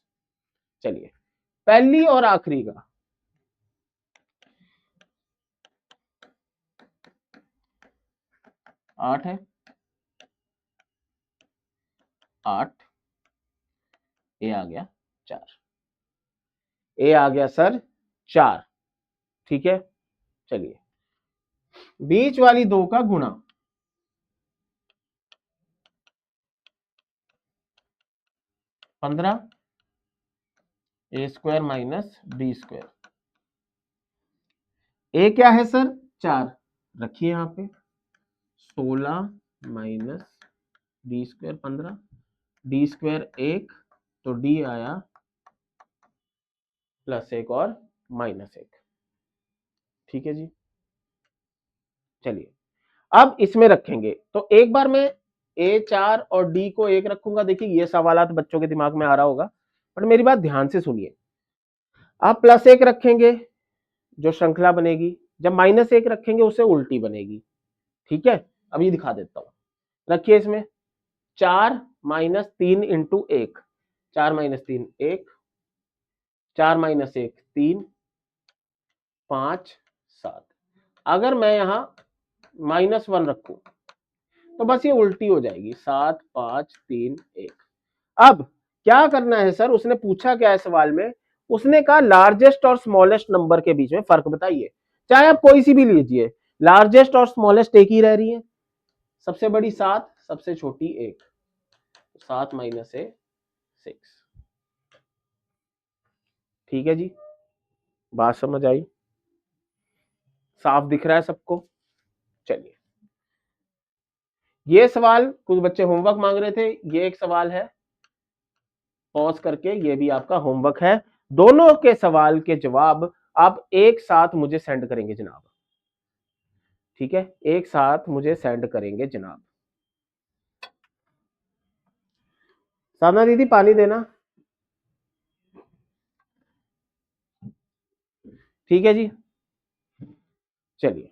चलिए, पहली और आखिरी का 8 है, 8, ए आ गया 4, ए आ गया सर 4। ठीक है, चलिए बीच वाली 2 का गुणा, 15, a² - d²। ए क्या है सर? 4, रखिए यहां पे, 16 - d², 15, d² 1, तो d आया +1 और -1। ठीक है जी, चलिए अब इसमें रखेंगे, तो एक बार मैं A4 और D को 1 रखूंगा। देखिए ये सवाल तो बच्चों के दिमाग में आ रहा होगा, पर मेरी बात ध्यान से सुनिए। आप +1 रखेंगे, जो श्रृंखला बनेगी, जब -1 रखेंगे उसे उल्टी बनेगी। ठीक है, अब ये दिखा देता हूं, रखिए इसमें 4 - 3 इंटू 1, 4 - 3 1, 4 - 1 3, 5 7। अगर मैं यहां -1 रखूं तो बस ये उल्टी हो जाएगी, 7 5 3 1। अब क्या करना है सर? उसने पूछा क्या है सवाल में? उसने कहा लार्जेस्ट और स्मॉलेस्ट नंबर के बीच में फर्क बताइए। चाहे आप कोई सी भी लीजिए, लार्जेस्ट और स्मॉलेस्ट एक ही रह रही है, सबसे बड़ी 7, सबसे छोटी 1, 7 माइनस ए 6। ठीक है जी, बात समझ आई? साफ दिख रहा है सबको? चलिए, ये सवाल कुछ बच्चे होमवर्क मांग रहे थे, ये एक सवाल है, पॉज करके ये भी आपका होमवर्क है। दोनों के सवाल के जवाब आप एक साथ मुझे सेंड करेंगे जनाब। ठीक है, एक साथ मुझे सेंड करेंगे जनाब। साधना दीदी पानी देना। ठीक है जी, चलिए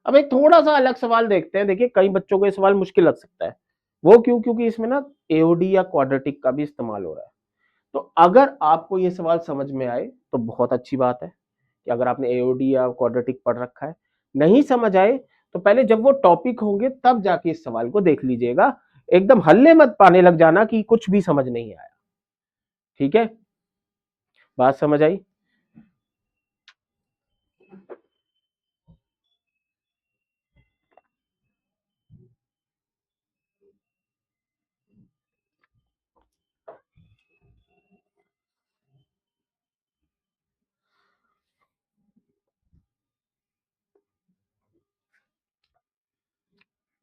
अब एक थोड़ा सा अलग सवाल देखते हैं। देखिए कई बच्चों को ये सवाल मुश्किल लग सकता है, वो क्यों? क्योंकि इसमें ना एओडी या क्वाड्रेटिक का भी इस्तेमाल हो रहा है। तो अगर आपको ये सवाल समझ में आए तो बहुत अच्छी बात है कि अगर आपने एओडी या क्वाड्रेटिक पढ़ रखा है। नहीं समझ आए तो पहले जब वो टॉपिक होंगे तब जाके इस सवाल को देख लीजिएगा। एकदम हल्ले मत पाने लग जाना कि कुछ भी समझ नहीं आया। ठीक है, बात समझ आई?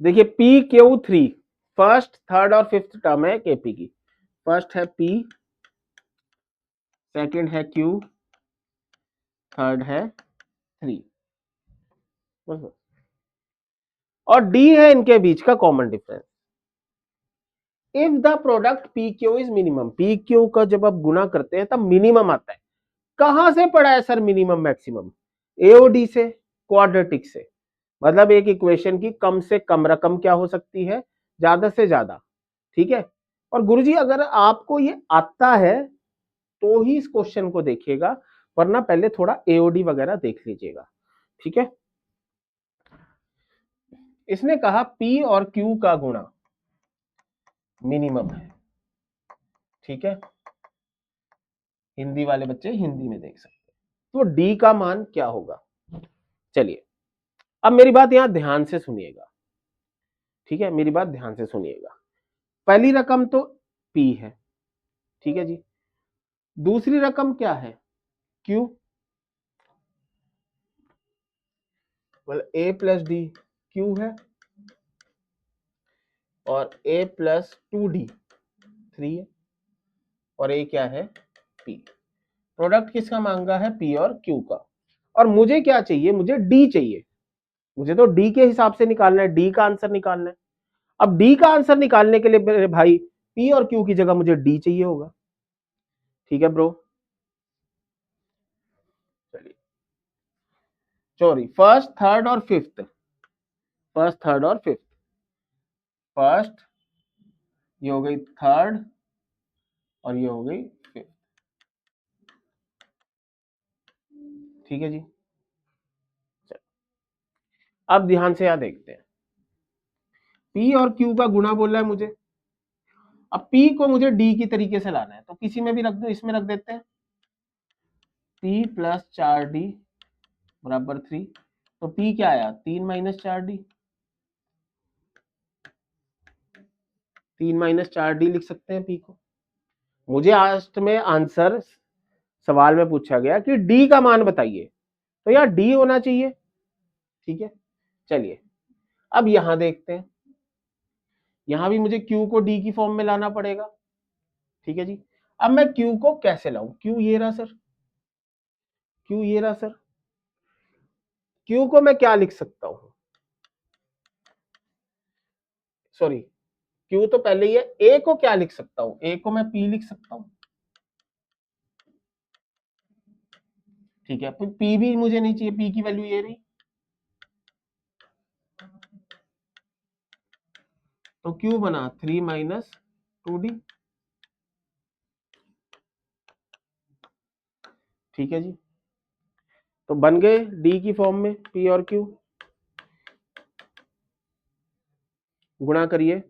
देखिए PQ3 फर्स्ट, थर्ड और फिफ्थ टर्म है केपी की। फर्स्ट है P, सेकंड है Q, थर्ड है 3, और D है इनके बीच का common difference. If the product PQ is minimum, PQ का जब आप गुना करते हैं तब मिनिमम आता है। कहां से पढ़ा है सर मिनिमम मैक्सिमम? एओडी से, क्वाड्रेटिक से। मतलब एक इक्वेशन की कम से कम रकम क्या हो सकती है? ज्यादा से ज्यादा। ठीक है, और गुरुजी अगर आपको ये आता है तो ही इस क्वेश्चन को देखिएगा, वरना पहले थोड़ा एओडी वगैरह देख लीजिएगा। ठीक है, इसने कहा P और Q का गुणा मिनिमम है। ठीक है, हिंदी वाले बच्चे हिंदी में देख सकते हैं। तो D का मान क्या होगा? चलिए अब मेरी बात यहां ध्यान से सुनिएगा। ठीक है, मेरी बात ध्यान से सुनिएगा। पहली रकम तो P है, ठीक है जी। दूसरी रकम क्या है? Q। A plus D Q है, और A प्लस 2D 3 है, और A क्या है? P। प्रोडक्ट किसका मांगा है? P और Q का। और मुझे क्या चाहिए? मुझे D चाहिए। मुझे तो D के हिसाब से निकालना है, D का आंसर निकालना है। अब D का आंसर निकालने के लिए मेरे भाई P और Q की जगह मुझे D चाहिए होगा। ठीक है ब्रो, चलिए सॉरी, फर्स्ट, थर्ड और फिफ्थ। फर्स्ट, थर्ड और फिफ्थ। फर्स्ट, ये हो गई थर्ड, और ये हो गई फिफ्थ। ठीक है जी, चलो अब ध्यान से यहां देखते हैं। P और Q का गुणा बोल रहा है मुझे। अब P को मुझे D की तरीके से लाना है, तो किसी में भी रख दो, इसमें रख देते हैं। P प्लस 4D बराबर 3। तो P क्या आया? 3 माइनस 4D। 3 माइनस 4D लिख सकते हैं P को। मुझे लास्ट में आंसर सवाल में पूछा गया कि D का मान बताइए, तो यार D होना चाहिए। ठीक है, चलिए अब यहां देखते हैं। यहां भी मुझे Q को D की फॉर्म में लाना पड़ेगा। ठीक है जी, अब मैं Q को कैसे लाऊं? Q ये रहा सर, Q ये रहा सर। Q को मैं क्या लिख सकता हूं? सॉरी, Q तो पहले ही है। A को क्या लिख सकता हूं? A को मैं P लिख सकता हूं। ठीक है, फिर P भी मुझे नहीं चाहिए, P की वैल्यू ये रही। तो Q बना 3 माइनस 2D। ठीक है जी, तो बन गए D की फॉर्म में P और Q। गुणा करिए,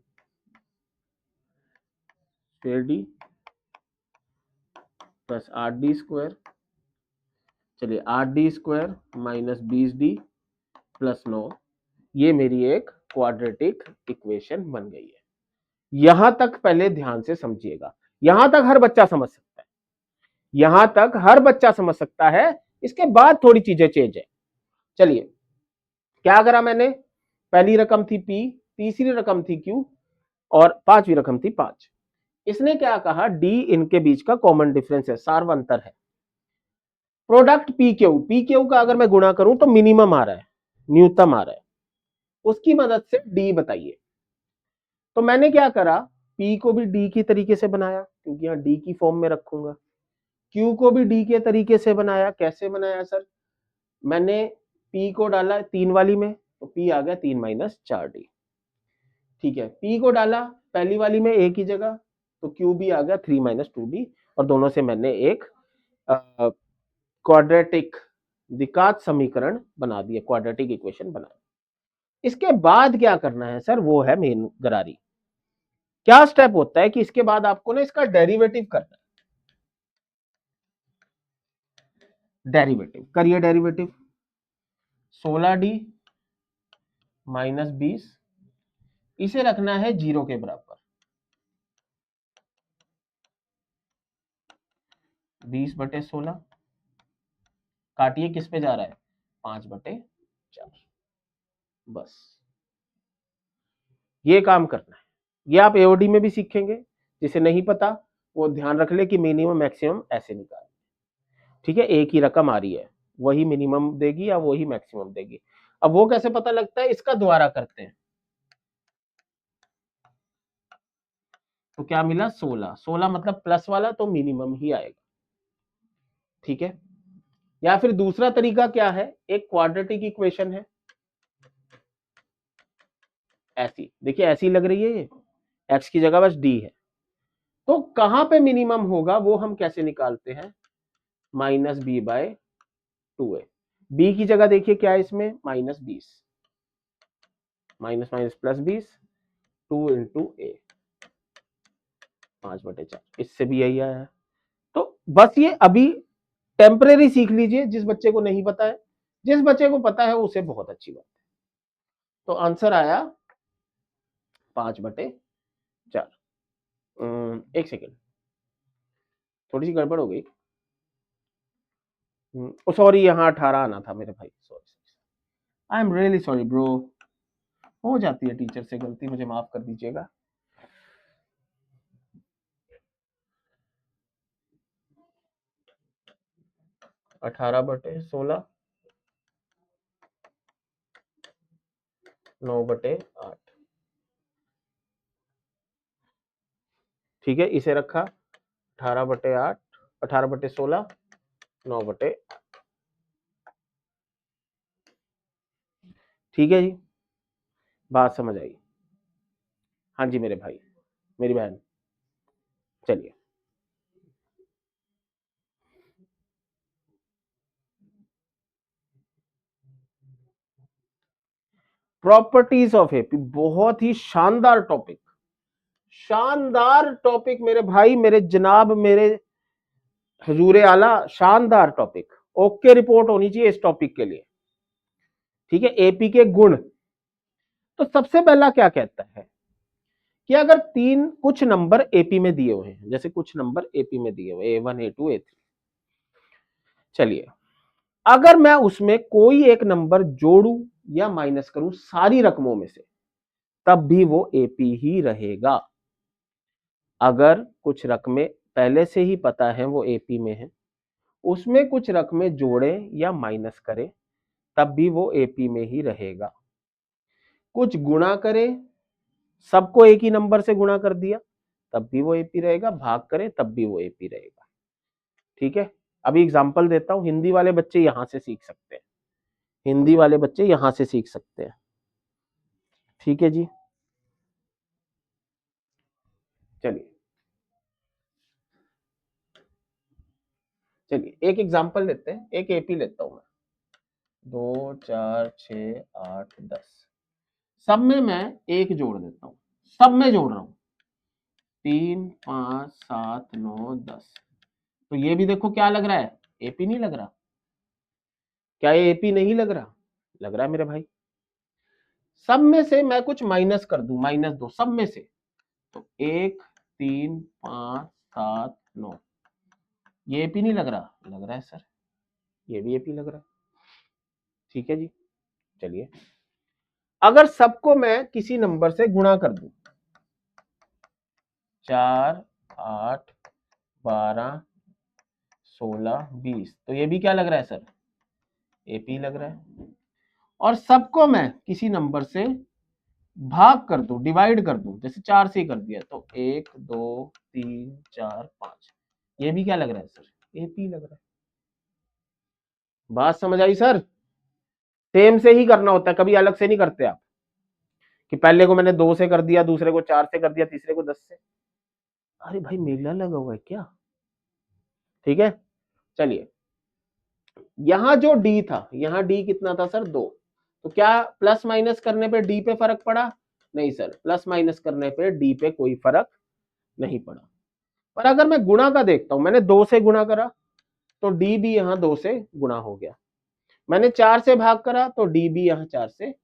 फिर D प्लस 8D स्क्वायर। चलिए 8D square minus 20D plus 9, ये मेरी एक क्वाड्रेटिक इक्वेशन बन गई है। यहां तक पहले ध्यान से समझिएगा, यहां तक हर बच्चा समझ सकता है, यहां तक हर बच्चा समझ सकता है। इसके बाद थोड़ी चीजें चेंज है। चलिए, क्या करा मैंने, पहली रकम थी P, तीसरी रकम थी Q और पांचवी रकम थी 5। इसने क्या कहा, D इनके बीच का कॉमन डिफरेंस है, सार्वंतर है। प्रोडक्ट PQ का अगर मैं गुणा करूं तो मिनिमम आ रहा है, न्यूनतम आ रहा है, उसकी मदद से D बताइए। तो मैंने क्या करा, P को भी D की तरीके से बनाया क्योंकि यहां D की फॉर्म में रखूंगा, Q को भी D के तरीके से बनाया। कैसे बनाया सर, मैंने P को डाला 3 वाली में तो P आ गया 3 माइनस 4D। ठीक है, P को डाला पहली वाली में A की जगह तो Q भी आ गया 3 माइनस 2D, और दोनों से मैंने एक क्वाड्रेटिक द्विघात समीकरण बना दिया, क्वाड्रेटिक इक्वेशन बना। इसके बाद क्या करना है सर, वो है मेन गरारी। क्या स्टेप होता है कि इसके बाद आपको ना इसका डेरिवेटिव करना है। डेरिवेटिव करिए, डेरिवेटिव 16D माइनस 20, इसे रखना है 0 के बराबर। 20/16 काटिए, किस पे जा रहा है, 5/4। बस ये काम करना है। ये आप एओडी में भी सीखेंगे, जिसे नहीं पता वो ध्यान रख ले कि मिनिमम मैक्सिमम ऐसे निकाल। ठीक है, एक ही रकम आ रही है, वही मिनिमम देगी या वही मैक्सिमम देगी। अब वो कैसे पता लगता है, इसका द्वारा करते हैं। तो क्या मिला, 16 मतलब प्लस वाला तो मिनिमम ही आएगा। ठीक है, या फिर दूसरा तरीका क्या है, एक क्वाड्रेटिक इक्वेशन है ऐसी, देखिए ऐसी लग रही है, ये एक्स की जगह बस डी है, तो कहां पे मिनिमम होगा वो हम कैसे निकालते हैं, -b/2a। बी की जगह देखिए क्या है इसमें, -20, माइनस माइनस प्लस 20, 2 इंटू ए, 5/4, इससे भी यही आया है। तो बस ये अभी टेम्परेरी सीख लीजिए, जिस बच्चे को नहीं पता है, जिस बच्चे को पता है उसे बहुत अच्छी बात है। तो आंसर आया 5/4। एक सेकेंड, थोड़ी सी गड़बड़ हो गई। सॉरी, यहाँ 18 आना था मेरे भाई, sorry, I am really sorry bro. हो जाती है टीचर से गलती, मुझे माफ कर दीजिएगा। अठारह बटे 16, 9/8। ठीक है, इसे रखा 18/8, 18/16, 9/8। ठीक है जी, बात समझ आई। हाँ जी मेरे भाई, मेरी बहन, चलिए। प्रॉपर्टीज ऑफ एपी, बहुत ही शानदार टॉपिक, शानदार टॉपिक मेरे भाई, मेरे जनाब, मेरे हजूर आला, शानदार टॉपिक। ओके रिपोर्ट होनी चाहिए इस टॉपिक के लिए। ठीक है, एपी के गुण। तो सबसे पहला क्या कहता है कि अगर तीन कुछ नंबर एपी में दिए हुए हैं, जैसे कुछ नंबर एपी में दिए हुए A1 A2 A3, चलिए अगर मैं उसमें कोई एक नंबर जोड़ू या माइनस करूं सारी रकमों में से, तब भी वो एपी ही रहेगा। अगर कुछ रकमें पहले से ही पता है वो एपी में है, उसमें कुछ रकमें जोड़े या माइनस करें, तब भी वो एपी में ही रहेगा। कुछ गुणा करे, सबको एक ही नंबर से गुणा कर दिया, तब भी वो एपी रहेगा। भाग करे तब भी वो एपी रहेगा। ठीक है, अभी एग्जांपल देता हूं, हिंदी वाले बच्चे यहां से सीख सकते हैं, हिंदी वाले बच्चे यहां से सीख सकते हैं। ठीक है जी, चलिए चलिए एक एग्जांपल लेते हैं, एक एपी लेता हूं मैं। 2 4 6 8 10, सब में मैं एक जोड़ देता हूं, सब में जोड़ रहा हूं, 3 5 7 9 10। तो ये भी देखो क्या लग रहा है, एपी नहीं लग रहा, क्या ये एपी नहीं लग रहा, लग रहा है मेरे भाई। सब में से मैं कुछ माइनस कर दूं, -2 सब में से, तो 1 3 5 7 9, ये एपी नहीं लग रहा? लग रहा है सर, ये भी एपी लग रहा है। ठीक है जी, चलिए अगर सबको मैं किसी नंबर से गुणा कर दूं, 4 8 12 16 20, तो ये भी क्या लग रहा है सर? एपी लग रहा है। और सबको मैं किसी नंबर से भाग कर दूं, डिवाइड कर दूं, जैसे 4 से ही कर दिया, तो 1 2 3 4 5, ये भी क्या लग रहा है सर? एपी लग रहा है। बात समझ आई सर? सेम से ही करना होता है, कभी अलग से नहीं करते आप कि पहले को मैंने 2 से कर दिया, दूसरे को 4 से कर दिया, तीसरे को 10 से। अरे भाई मेला लगा हुआ है क्या? ठीक है, चलिए यहां जो डी था, यहां डी कितना था सर? 2। तो क्या प्लस माइनस करने पे डी पे फर्क पड़ा? नहीं सर, प्लस माइनस करने पे डी पे कोई फर्क नहीं पड़ा। पर अगर मैं गुणा का देखता हूं, मैंने 2 से गुणा करा तो डी भी यहां 2 से गुणा हो गया, मैंने 4 से भाग करा तो डी भी यहां 4 से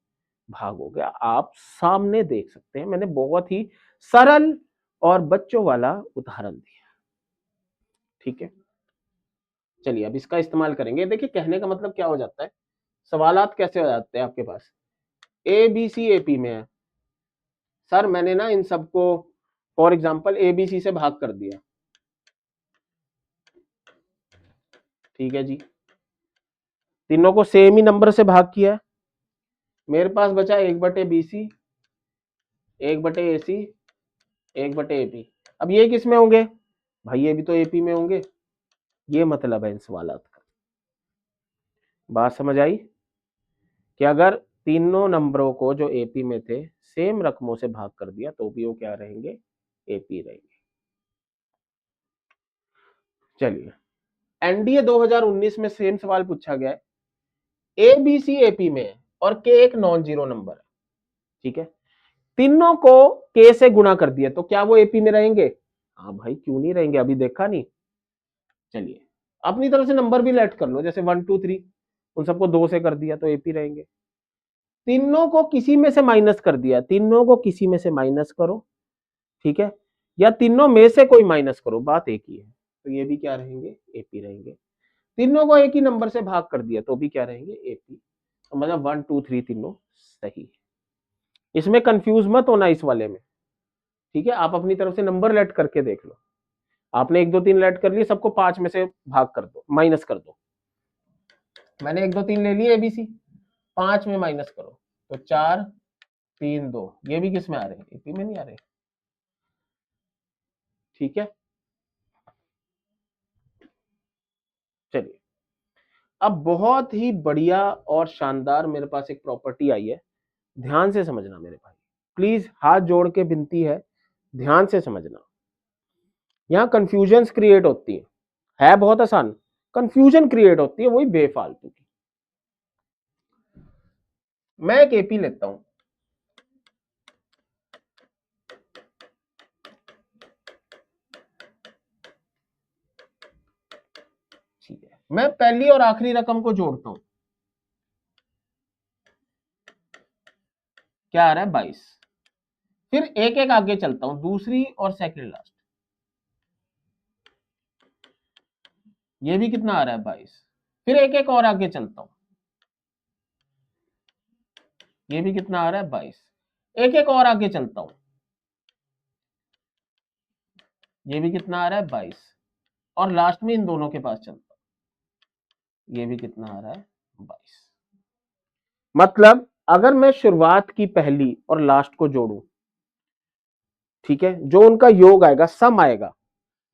भाग हो गया। आप सामने देख सकते हैं, मैंने बहुत ही सरल और बच्चों वाला उदाहरण दिया। ठीक है, चलिए अब इसका इस्तेमाल करेंगे। देखिए कहने का मतलब क्या हो जाता है, सवालात कैसे हो जाते हैं आपके पास। ए बी सी एपी में है सर, मैंने ना इन सबको for example A B C से भाग कर दिया। ठीक है जी, तीनों को सेम ही नंबर से भाग किया, मेरे पास बचा 1/BC, 1/AC, 1/AP। अब ये किस में होंगे भाई? ये भी तो एपी में होंगे। ये मतलब है इन सवालात का। बात समझ आई कि अगर तीनों नंबरों को जो एपी में थे सेम रकमों से भाग कर दिया तो भी वो क्या रहेंगे? एपी रहेंगे। चलिए एनडीए 2019 में सेम सवाल पूछा गया है, ए बी सी एपी में है और के एक नॉन जीरो नंबर है। ठीक है, तीनों को के से गुणा कर दिया तो क्या वो एपी में रहेंगे? हाँ भाई क्यों नहीं रहेंगे, अभी देखा नहीं। चलिए अपनी तरफ से नंबर भी लेट कर लो, जैसे 1 2 3, उन सबको 2 से कर दिया तो एपी रहेंगे। तीनों को किसी में से माइनस कर दिया, तीनों को किसी में से माइनस करो, ठीक है, या तीनों में से कोई माइनस करो, बात एक ही है, तो ये भी क्या रहेंगे? एपी रहेंगे। तीनों को एक ही नंबर से भाग कर दिया तो भी क्या रहेंगे? एपी। तो मतलब 1 2 3 तीनों सही है। इसमें कंफ्यूज मत होना इस वाले में। ठीक है, आप अपनी तरफ से नंबर लेट करके देख लो। आपने 1 2 3 लेट कर लिए, सबको 5 में से भाग कर दो, माइनस कर दो। मैंने 1 2 3 ले लिए एबीसी, 5 में माइनस करो तो 4 3 2, ये भी किस में आ रहे हैं? एपी में नहीं आ रहे। ठीक है, चलिए अब बहुत ही बढ़िया और शानदार मेरे पास एक प्रॉपर्टी आई है, ध्यान से समझना मेरे भाई, प्लीज हाथ जोड़ के विनती है, ध्यान से समझना। यहाँ कंफ्यूजन क्रिएट होती है बहुत आसान, कंफ्यूजन क्रिएट होती है वही बेफालतू की। मैं एक एपी लेता हूं, ठीक है, मैं पहली और आखिरी रकम को जोड़ता हूं, क्या आ रहा है? 22। फिर एक एक आगे चलता हूं, दूसरी और सेकंड लास्ट, ये भी कितना आ रहा है? 22। फिर एक एक और आगे चलता हूं, ये भी कितना आ रहा है? 22। एक एक और आगे चलता हूं, ये भी कितना आ रहा है? 22। और लास्ट में इन दोनों के पास चलता हूं, ये भी कितना आ रहा है? 22। मतलब अगर मैं शुरुआत की पहली और लास्ट को जोड़ूं, ठीक है, जो उनका योग आएगा, सम आएगा,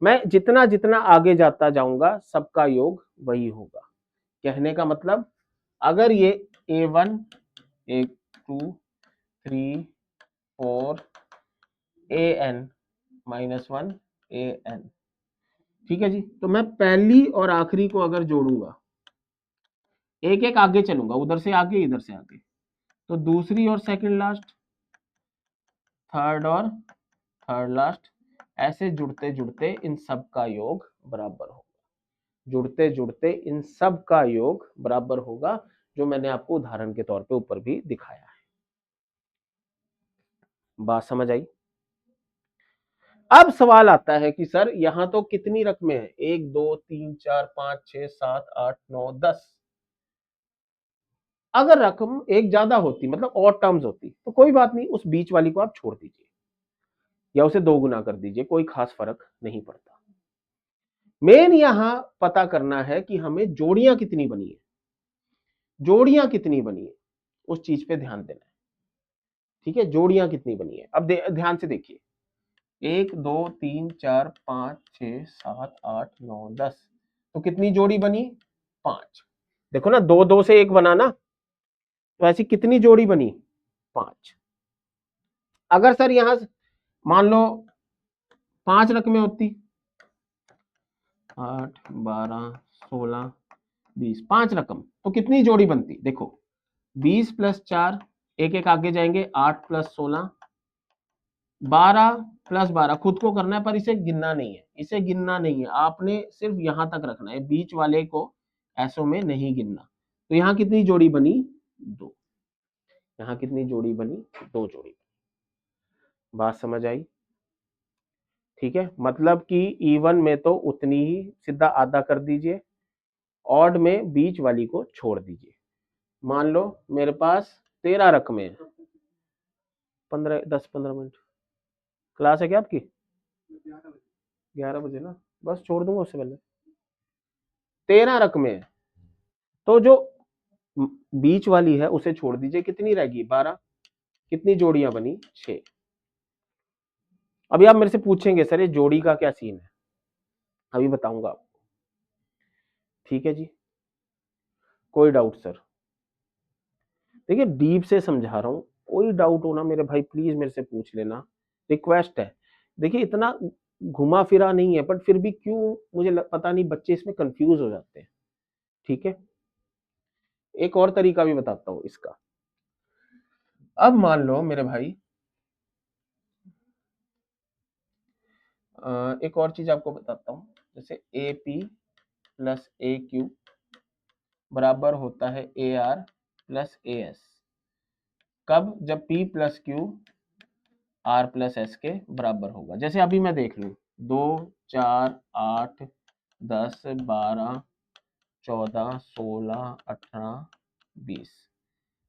मैं जितना जितना आगे जाता जाऊंगा सबका योग वही होगा। कहने का मतलब अगर ये A1 A2 3 4 AN-1 AN, ठीक है जी, तो मैं पहली और आखिरी को अगर जोड़ूंगा, एक एक आगे चलूंगा, उधर से आगे इधर से आगे, तो दूसरी और सेकंड लास्ट, थर्ड और थर्ड लास्ट, ऐसे जुड़ते जुड़ते इन सब का योग बराबर होगा, जुड़ते जुड़ते इन सब का योग बराबर होगा, जो मैंने आपको उदाहरण के तौर पे ऊपर भी दिखाया है। बात समझ आई? अब सवाल आता है कि सर यहां तो कितनी रकमें हैं, 1 2 3 4 5 6 7 8 9 10। अगर रकम एक ज्यादा होती, मतलब और टर्म्स होती, तो कोई बात नहीं, उस बीच वाली को आप छोड़ दीजिए या उसे 2 गुना कर दीजिए, कोई खास फर्क नहीं पड़ता। मेन यहां पता करना है कि हमें जोड़ियां कितनी बनी है, जोड़ियां कितनी बनी है, उस चीज पे ध्यान देना है। ठीक है, जोड़ियां कितनी बनी है। अब ध्यान से देखिए, 1 2 3 4 5 6 7 8 9 10, तो कितनी जोड़ी बनी? 5। देखो ना, 2 2 से 1 बना ना, तो ऐसी कितनी जोड़ी बनी? 5। अगर सर यहां मान लो 5 रकमें होती, 8 12 16 20, 5 रकम, तो कितनी जोड़ी बनती? देखो 20 प्लस 4, एक एक आगे जाएंगे, 8 प्लस 16, 12 प्लस 12, खुद को करना है पर इसे गिनना नहीं है, इसे गिनना नहीं है, आपने सिर्फ यहां तक रखना है, बीच वाले को ऐसों में नहीं गिनना। तो यहां कितनी जोड़ी बनी? 2। यहां कितनी जोड़ी बनी? 2 जोड़ी। बात समझ आई? ठीक है, मतलब कि इवन में तो उतनी ही, सीधा आधा कर दीजिए, ऑड में बीच वाली को छोड़ दीजिए। मान लो मेरे पास 13 रकमें हैं, 15 10 15 मिनट क्लास है क्या आपकी? 11 बजे ना, बस छोड़ दूंगा उससे पहले। 13 रकमें हैं, तो जो बीच वाली है उसे छोड़ दीजिए, कितनी रहेगी? 12। कितनी जोड़ियां बनी? 6। अभी आप मेरे से पूछेंगे सर ये जोड़ी का क्या सीन है, अभी बताऊंगा आपको। ठीक है जी, कोई डाउट सर? देखिए डीप से समझा रहा हूं, कोई डाउट हो ना मेरे भाई प्लीज मेरे से पूछ लेना, रिक्वेस्ट है। देखिए इतना घुमा फिरा नहीं है, बट फिर भी क्यों मुझे पता नहीं, बच्चे इसमें कंफ्यूज हो जाते हैं। ठीक है, एक और तरीका भी बताता हूं इसका। अब मान लो मेरे भाई, एक और चीज आपको बताता हूं, जैसे A P plus A Q बराबर होता है A R plus A S. कब? जब P plus Q R plus S के बराबर होगा। जैसे अभी मैं देख लूं, 2 4 8 10 12 14 16 18 20,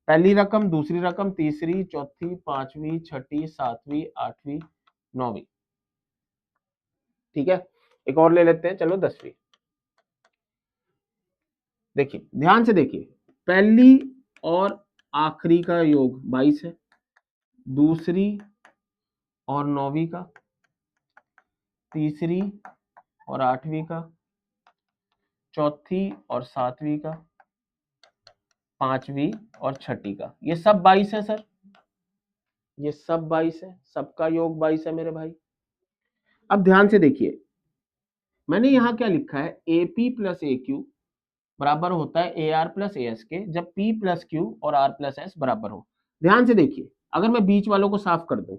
पहली रकम, दूसरी रकम, तीसरी, चौथी, पांचवी, छठी, सातवीं, आठवीं, नौवीं। ठीक है, एक और ले लेते हैं, चलो 10वीं। देखिए ध्यान से देखिए, पहली और आखिरी का योग 22 है, दूसरी और 9वीं का, तीसरी और 8वीं का, चौथी और 7वीं का, 5वीं और छठी का, ये सब 22 है सर, ये सब 22 है, सबका योग 22 है मेरे भाई। अब ध्यान से देखिए, मैंने यहां क्या लिखा है, A P plus A Q बराबर होता है A R plus A S के, जब पी प्लस क्यू और आर प्लस एस बराबर हो। ध्यान से देखिए, अगर मैं बीच वालों को साफ कर दूं,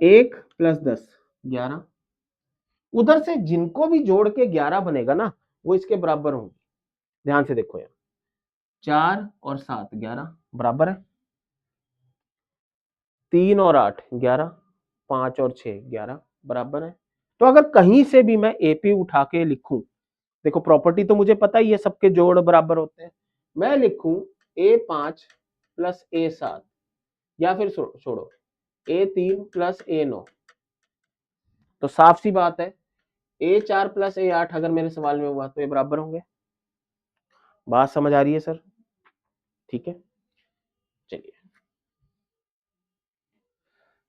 1 प्लस 10 11, उधर से जिनको भी जोड़ के 11 बनेगा ना, वो इसके बराबर होंगे। ध्यान से देखो यहाँ, 4 और 7 11 बराबर है, 3 और 8 11, 5 और 6 11 बराबर है। तो अगर कहीं से भी मैं एपी उठा के लिखूं, देखो प्रॉपर्टी तो मुझे पता ही है, सबके जोड़ बराबर होते हैं, मैं लिखूं A5 प्लस A7, या फिर छोड़ो A3 प्लस A9, तो साफ सी बात है A4 प्लस A8 अगर मेरे सवाल में हुआ तो ये बराबर होंगे। बात समझ आ रही है सर? ठीक है, चलिए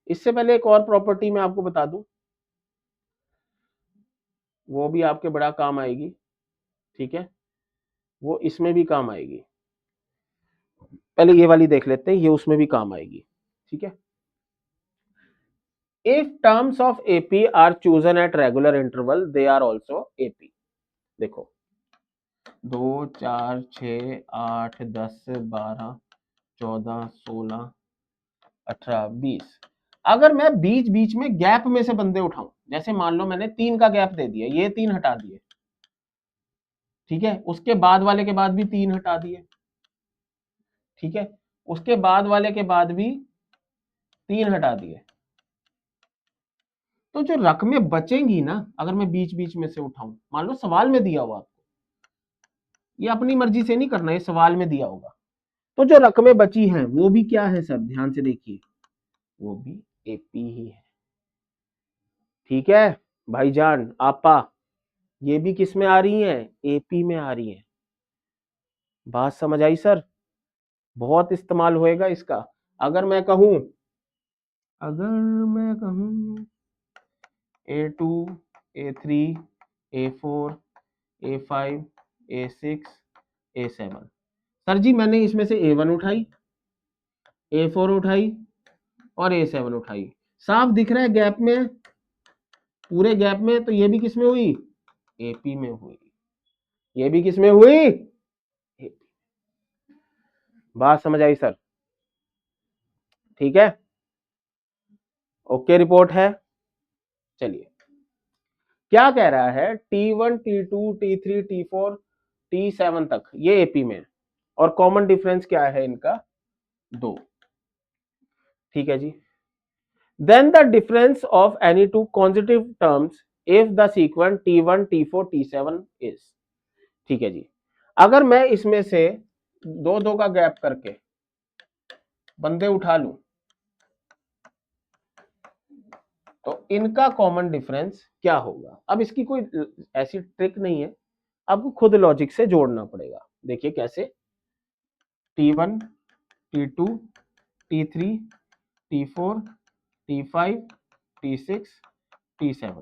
इससे पहले एक और प्रॉपर्टी मैं आपको बता दूं, वो भी आपके बड़ा काम आएगी। ठीक है, वो इसमें भी काम आएगी, पहले ये वाली देख लेते हैं, ये उसमें भी काम आएगी। ठीक है, if terms of AP are chosen at regular interval they are also AP। देखो 2 4 6 8 10 12 14 16 18 20, अगर मैं बीच बीच में गैप में से बंदे उठाऊं, जैसे मान लो मैंने 3 का गैप दे दिया, ये 3 हटा दिए, ठीक है, उसके बाद वाले के बाद भी 3 हटा दिए, ठीक है, उसके बाद वाले के बाद भी 3 हटा दिए, तो जो रकमें बचेंगी ना, अगर मैं बीच बीच में से उठाऊं, मान लो सवाल में दिया हुआ, ये अपनी मर्जी से नहीं करना, ये सवाल में दिया होगा, तो जो रकमें बची हैं वो भी क्या है सर, ध्यान से देखिए, वो भी एपी ही है। ठीक है भाईजान आपा, ये भी किस में आ रही है, एपी में आ रही है। बात समझ आई सर, बहुत इस्तेमाल होएगा इसका। अगर मैं कहूं, A2, A3, A4, A5, A6, A7, sir जी मैंने इसमें से A1 उठाई, A4 उठाई और A7 उठाई, साफ दिख रहा है गैप में, पूरे गैप में, तो ये भी किस में हुई, एपी में हुई, ये भी किस में हुई, बात समझ आई सर, ठीक है, ओके रिपोर्ट है। चलिए क्या कह रहा है, T1, T2, T3, T4, T7 तक ये एपी में, और कॉमन डिफरेंस क्या है इनका, 2। ठीक है जी, then the difference of any two consecutive terms if the sequence T1, T4, T7 is. ठीक है जी, अगर मैं इसमें से दो दो का गैप करके बंदे उठा लूं, तो इनका कॉमन डिफरेंस क्या होगा। अब इसकी कोई ऐसी ट्रिक नहीं है, आपको खुद लॉजिक से जोड़ना पड़ेगा। देखिए कैसे, T1, T2, T3, T4, T5, T6, T7,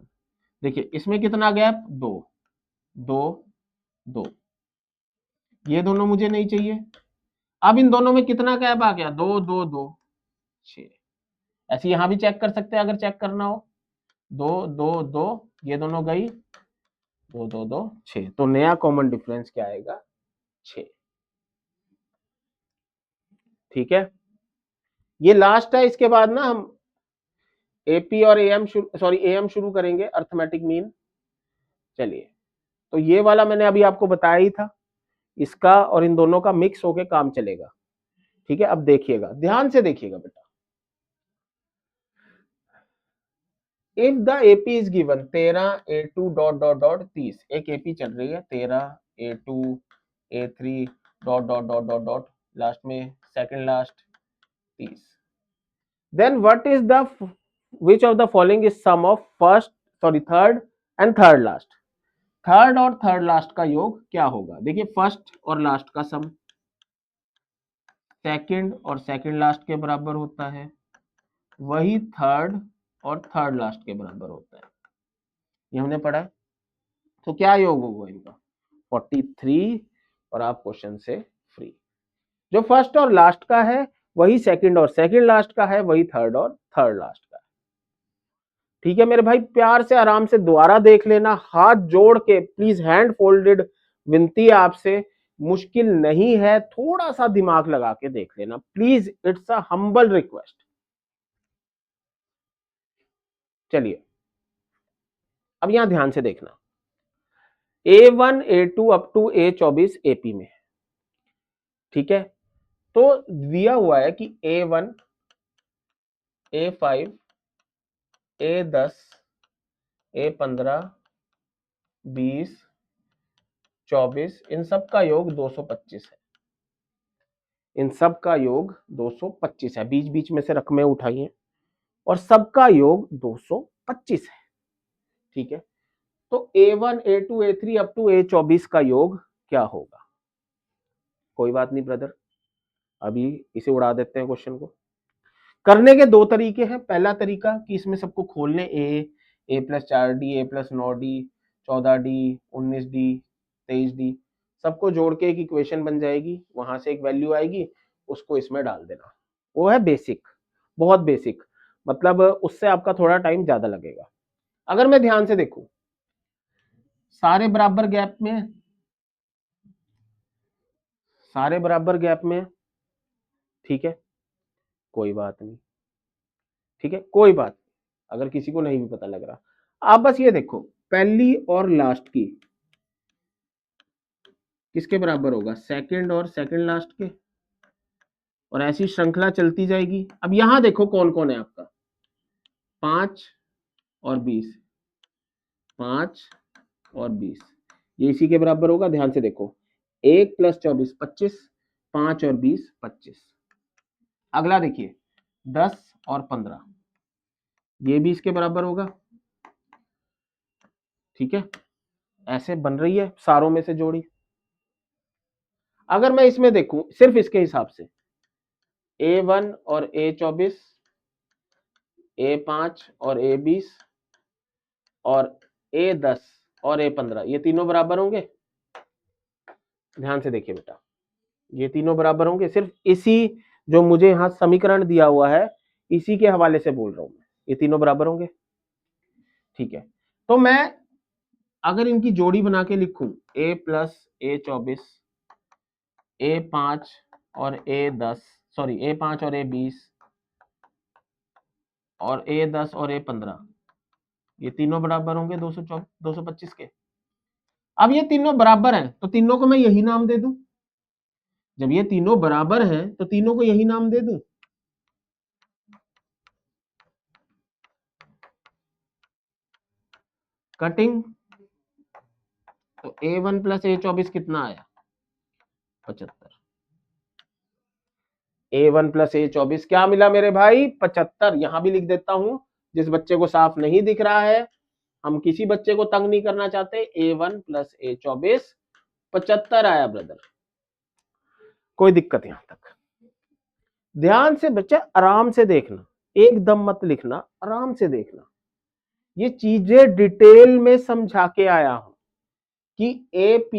देखिए इसमें कितना गैप, 2 2 2, ये दोनों मुझे नहीं चाहिए। अब इन दोनों में कितना गैप आ गया, 2 2 2 6। ऐसे यहां भी चेक कर सकते हैं अगर चेक करना हो, 2 2 2, ये दोनों गई, 2 2 2 6, तो नया कॉमन डिफरेंस क्या आएगा, 6। ठीक है, ये लास्ट है, इसके बाद ना हम एपी और एएम एएम शुरू करेंगे, अर्थमेटिक मीन। चलिए, तो ये वाला मैंने अभी आपको बताया ही था, इसका और इन दोनों का मिक्स होके काम चलेगा। ठीक है, अब देखिएगा, ध्यान से देखिएगा बेटा, if the AP is given 13 A2 dot dot dot 30, एक एपी चल रही है 13 A2 A3 dot dot dot dot dot, last में second last 30, then what is the which of the following is sum of third and third last. Third और थर्ड लास्ट का योग क्या होगा, देखिए फर्स्ट और लास्ट का सम सेकंड और सेकंड लास्ट के बराबर होता है, वही थर्ड और थर्ड लास्ट के बराबर होता है, ये हमने पढ़ा है। तो क्या योग होगा इनका, 43, और आप क्वेश्चन से फ्री। जो फर्स्ट और लास्ट का है वही सेकंड और सेकंड लास्ट का है, वही थर्ड और थर्ड लास्ट का है। ठीक है मेरे भाई, प्यार से आराम से दोबारा देख लेना, हाथ जोड़ के प्लीज, हैंड फोल्डेड विनती है आपसे, मुश्किल नहीं है, थोड़ा सा दिमाग लगा के देख लेना please, it's a humble request. चलिए अब यहां ध्यान से देखना, A1 A2 up to A24 AP में। ठीक है, तो दिया हुआ है कि A1 A5 A10 A15 20 24, इन सब का योग 225 है, इन सब का योग 225 है, बीच बीच में से रकमें उठाइए और सबका योग 225 है। ठीक है, तो A1 A2 A3 up to A24 का योग क्या होगा। कोई बात नहीं ब्रदर, अभी इसे उड़ा देते हैं क्वेश्चन को। करने के दो तरीके हैं, पहला तरीका कि इसमें सबको खोल लें, A plus 4D A plus 9D 14D 19D 23D, सबको जोड़ के एक इक्वेशन बन जाएगी, वहां से एक वैल्यू आएगी, उसको इसमें डाल देना, वो है बेसिक, बहुत बेसिक, मतलब उससे आपका थोड़ा टाइम ज्यादा लगेगा। अगर मैं ध्यान से देखूं, सारे बराबर गैप में, सारे बराबर गैप में, ठीक है कोई बात नहीं, ठीक है कोई बात नहीं, अगर किसी को नहीं भी पता लग रहा, आप बस ये देखो पहली और लास्ट की किसके बराबर होगा, सेकंड और सेकंड लास्ट के, और ऐसी श्रृंखला चलती जाएगी। अब यहां देखो कौन कौन है आपका, 5 और 20, 5 और 20, ये इसी के बराबर होगा। ध्यान से देखो, 1 + 24 25, 5 और 20 25। अगला देखिए 10 और 15, ये भी इसके बराबर होगा। ठीक है, ऐसे बन रही है सारों में से जोड़ी। अगर मैं इसमें देखूं सिर्फ इसके हिसाब से, A1 और A24, A5 और A20 और A10 और A15, ये तीनों बराबर होंगे। ध्यान से देखिए बेटा, ये तीनों बराबर होंगे। सिर्फ इसी जो मुझे यहाँ समीकरण दिया हुआ है इसी के हवाले से बोल रहा हूं मैं, ये तीनों बराबर होंगे। ठीक है, तो मैं अगर इनकी जोड़ी बना के लिखूं, A + A24, A5 और A10, सॉरी A5 और A20 और A10 और A15, ये तीनों बराबर होंगे 225 के। अब ये तीनों बराबर हैं तो तीनों को मैं यही नाम दे दूं। जब ये तीनों बराबर हैं तो तीनों को यही नाम दे दूं। कटिंग, तो A1 + A24 कितना आया, 75। A1 + A24 क्या मिला मेरे भाई, 75। यहां भी लिख देता हूं, जिस बच्चे को साफ नहीं दिख रहा है, हम किसी बच्चे को तंग नहीं करना चाहते। A1 + A24 75 आया ब्रदर, कोई दिक्कत यहां तक। ध्यान से बच्चा आराम से देखना, एकदम मत लिखना, आराम से देखना। ये चीजें डिटेल में समझा के आया हूं कि AP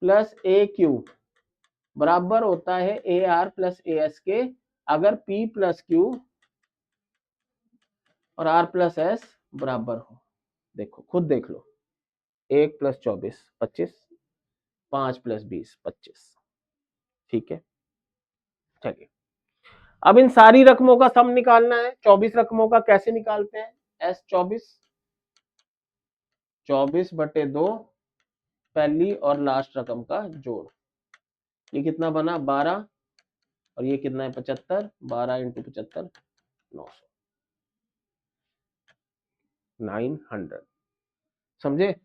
+ AQ बराबर होता है AR + AS के, अगर P + Q और R + S बराबर हो। देखो खुद देख लो, 1 + 24 25, 5 + 20 25। ठीक है, चलिए अब इन सारी रकमों का सम निकालना है। 24 रकमों का कैसे निकालते हैं, S24 24/2 पहली और लास्ट रकम का जोड़। ये कितना बना 12, और ये कितना है 75, 12 × 75 900, 900। समझे?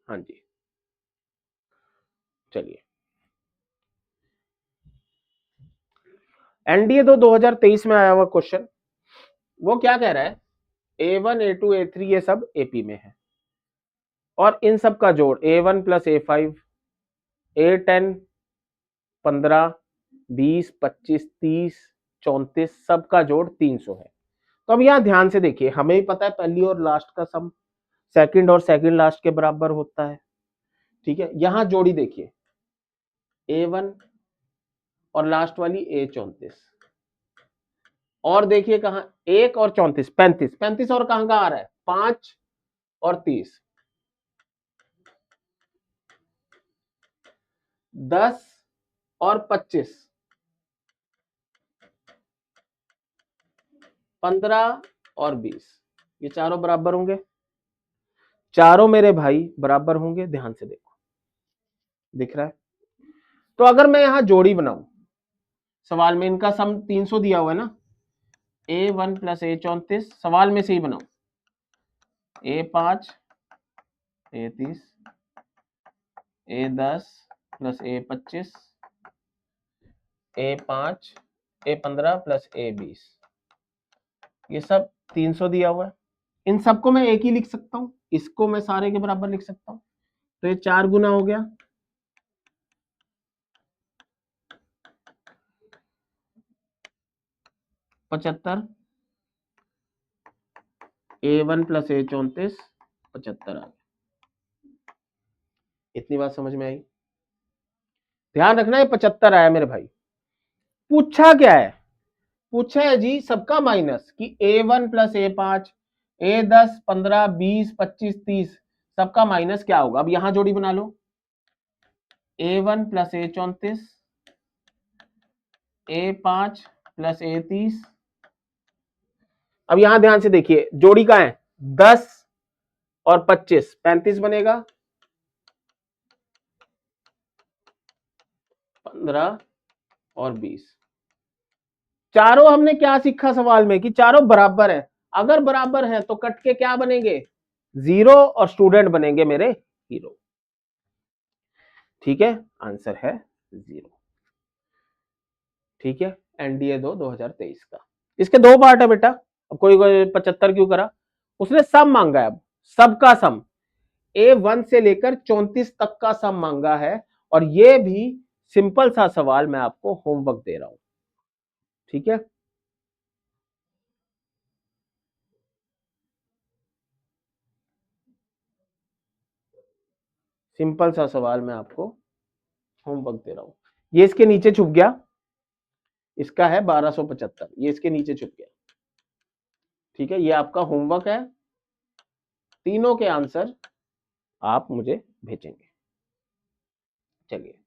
हाँ जी, चलिए NDA 2023 में आया हुआ क्वेश्चन, वो क्या कह रहा है, A1 A2 A3 ये सब AP में है, और इन सब का जोड़ A1 + A5 A10 15 20 25 30 34 सब का जोड़ 300 है। तो अब यहां ध्यान से देखिए, हमें ही पता है पहली और लास्ट का सम सेकंड और सेकंड लास्ट के बराबर होता है। ठीक है, यहां जोड़ी देखिए, A1 और लास्ट वाली A34, और देखिए कहां 1 और 34 35 35, और कहां का आ रहा है 5 और 30, 10 और 25, 15 और 20, ये चारों बराबर होंगे। चारों मेरे भाई बराबर होंगे, ध्यान से देखो दिख रहा है। तो अगर मैं यहां जोड़ी बनाऊं, सवाल में इनका सम 300 दिया हुआ है ना, A1 + A34 सवाल में से ही बनाऊं, A5 A30 A10 + A25 A5 A15 + A20, ये सब 300 दिया हुआ है। इन सबको मैं एक ही लिख सकता हूं, इसको मैं सारे के बराबर लिख सकता हूं, तो ये 4 गुना हो गया, 75। A1 + A34 75 आ गया। इतनी बात समझ में आई? ध्यान रखना है 75 आया मेरे भाई। पूछा क्या है, पूछा है जी सबका माइनस, कि A1 + A5 A10 15 20 25 30 सबका माइनस क्या होगा। अब यहां जोड़ी बना लो, A1 + A34 A5 + A30। अब यहां ध्यान से देखिए जोड़ी का है 10 और 25 35 बनेगा, 15 और 20। चारों हमने क्या सीखा सवाल में कि चारों बराबर है। अगर बराबर है तो कट के क्या बनेंगे, 0 और स्टूडेंट बनेंगे मेरे हीरो। ठीक है, आंसर है 0। ठीक है, एनडीए 2023 का। इसके दो पार्ट है बेटा। अब कोई 75 क्यों करा, उसने सम मांगा है। अब सबका सम A1 से लेकर 34 तक का सम मांगा है, और ये भी सिंपल सा सवाल मैं आपको होमवर्क दे रहा हूं। ठीक है, सिंपल सा सवाल मैं आपको होमवर्क दे रहा हूं। ये इसके नीचे छुप गया, इसका है 1275, ये इसके नीचे छुप गया। ठीक है, ये आपका होमवर्क है, तीनों के आंसर आप मुझे भेजेंगे। चलिए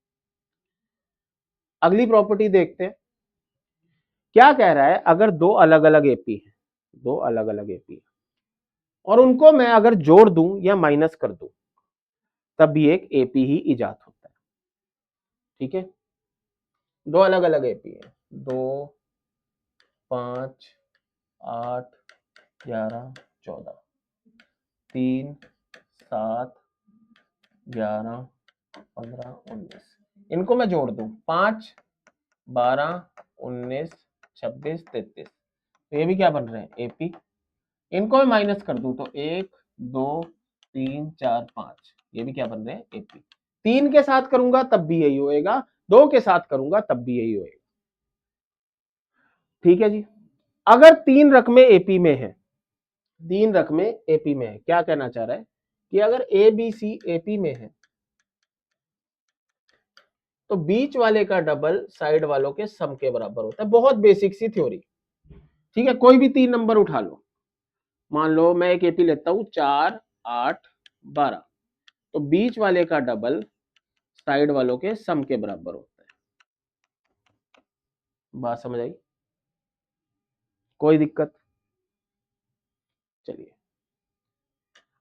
अगली प्रॉपर्टी देखते हैं। क्या कह रहा है, अगर दो अलग अलग एपी है, दो अलग अलग एपी है, और उनको मैं अगर जोड़ दूं या माइनस कर दूं, तब भी एक एपी ही इजाद होता है। ठीक है, दो अलग अलग एपी है, 2 5 8 11 14, 3 7 11 15 19, इनको मैं जोड़ दूं 5 12 19 26 33, तो ये भी क्या बन रहे हैं, एपी। इनको मैं माइनस कर दूं तो 1 2 3 4 5, ये भी क्या बन रहे हैं, एपी। 3 के साथ करूंगा तब भी यही होएगा, 2 के साथ करूंगा तब भी यही होएगा। ठीक है जी, अगर 3 रकमें एपी में है, 3 रकमें एपी में है, क्या कहना चाह रहा है कि अगर ए बी सी एपी में है, तो बीच वाले का डबल साइड वालों के सम के बराबर होता है। बहुत बेसिक सी थ्योरी। ठीक है, कोई भी 3 नंबर उठा लो, मान लो मैं एक एपी लेता हूं 4 8 12, तो बीच वाले का डबल साइड वालों के सम के बराबर होता है। बात समझ आई, कोई दिक्कत। चलिए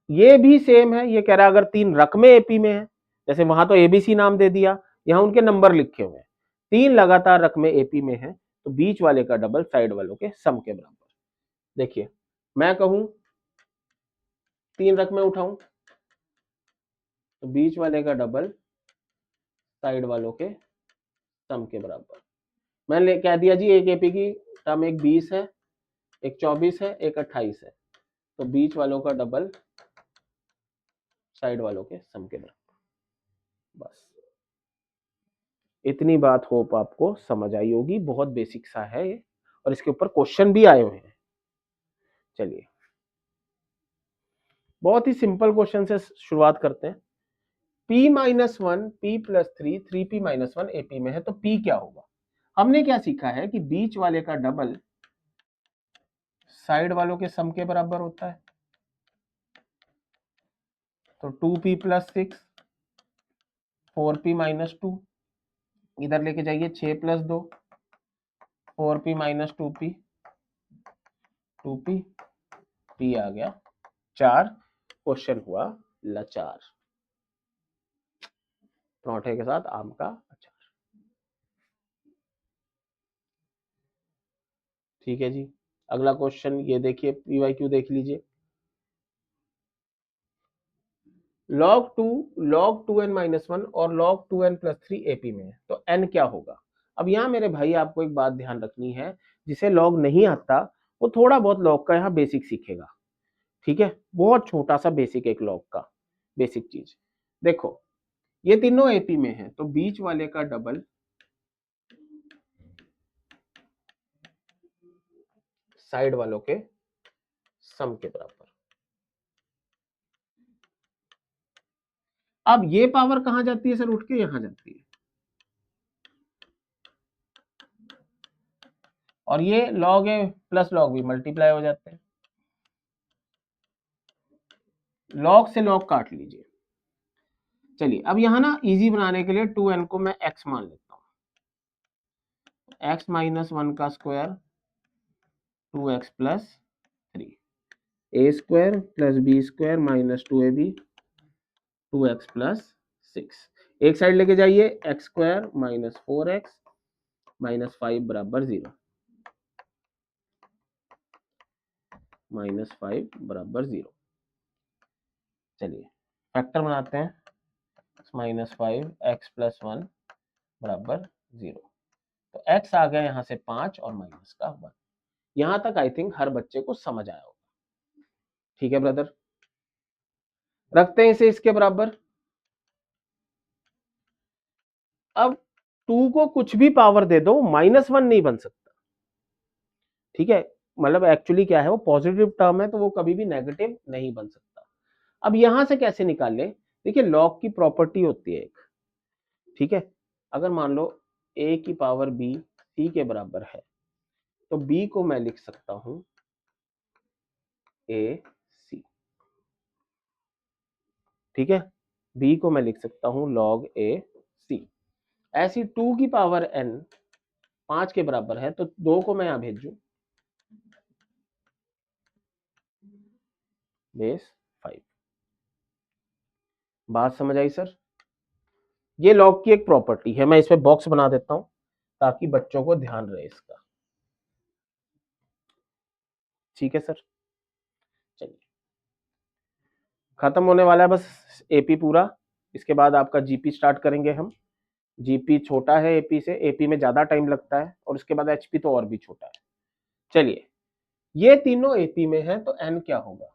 ये भी सेम है, ये कह रहा है अगर 3 रकमें एपी में है, जैसे वहां तो एबीसी नाम दे दिया, यहां उनके नंबर लिखे हुए हैं, 3 लगातार रकमें एपी में है, तो बीच वाले का डबल साइड वालों के सम के बराबर। देखिए मैं कहूं 3 रकमें उठाऊं, तो बीच वाले का डबल साइड वालों के सम के बराबर। मैंने कह दिया जी एक एपी की टर्म, एक 20 है, एक 24 है, एक 28 है, तो बीच वालों का डबल साइड वालों के सम के बराबर। बस इतनी बात होप आपको समझ आई होगी, बहुत बेसिक सा है ये, और इसके ऊपर क्वेश्चन भी आए हुए हैं। चलिए बहुत ही सिंपल क्वेश्चन से शुरुआत करते हैं। p minus one P plus three, 3p minus one AP में है, तो p क्या होगा। हमने क्या सीखा है कि बीच वाले का डबल साइड वालों के सम के बराबर होता है, तो 2p प्लस 6, 4p माइनस 2, इधर लेके जाइए 6 plus 2, 4p minus 2p, 2p, p आ गया 4। क्वेश्चन हुआ लाचार, पराठे के साथ आम का अचार। ठीक है जी, अगला क्वेश्चन ये देखिए, पीवाईक्यू देख लीजिए। log 2n माइनस वन और log 2n plus three AP में है, तो n क्या होगा। अब यहाँ मेरे भाई आपको एक बात ध्यान रखनी है, जिसे log नहीं आता वो थोड़ा बहुत log का यहाँ बेसिक सीखेगा। ठीक है, बहुत छोटा सा बेसिक, एक log का बेसिक चीज। देखो ये तीनों एपी में है, तो बीच वाले का डबल साइड वालों के सम के बराबर। अब ये पावर कहां जाती है सर, उठ के यहां जाती है, और ये log ए प्लस log भी मल्टीप्लाई हो जाते हैं। log से log काट लीजिए। चलिए अब यहां ना इजी बनाने के लिए 2n को मैं x मान लेता हूं, x माइनस वन का square 2x plus 3, A square plus B square minus 2ab 2x plus 6। एक साइड लेके जाइए, x square minus 4x minus 5 बराबर 0, माइनस 5 बराबर 0। चलिए फैक्टर बनाते हैं, माइनस 5 एक्स प्लस 1 बराबर 0। तो x आ गया यहां से 5 और माइनस का 1। यहां तक आई थिंक हर बच्चे को समझ आया होगा। ठीक है ब्रदर, रखते हैं इसे इसके बराबर। अब 2 को कुछ भी पावर दे दो, -1 नहीं बन सकता। ठीक है, मतलब एक्चुअली क्या है, वो पॉजिटिव टर्म है तो वो कभी भी नेगेटिव नहीं बन सकता। अब यहां से कैसे निकाले, देखिए लॉग की प्रॉपर्टी होती है एक। ठीक है, अगर मान लो a की पावर b c के बराबर है तो b को मैं लिख सकता हूं a c। ठीक है, b को मैं लिख सकता हूं log a c। ऐसी 2 की पावर n 5 के बराबर है तो 2 को मैं यहां भेजूं बेस 5। बात समझ आई सर? ये लॉग की एक प्रॉपर्टी है, मैं इसमें बॉक्स बना देता हूं ताकि बच्चों को ध्यान रहे इसका। ठीक है सर, चलिए खत्म होने वाला है बस एपी पूरा। इसके बाद आपका जीपी स्टार्ट करेंगे हम। जीपी छोटा है एपी से, एपी में ज्यादा टाइम लगता है, और उसके बाद एचपी तो और भी छोटा है। चलिए, ये तीनों एपी में है तो एन क्या होगा,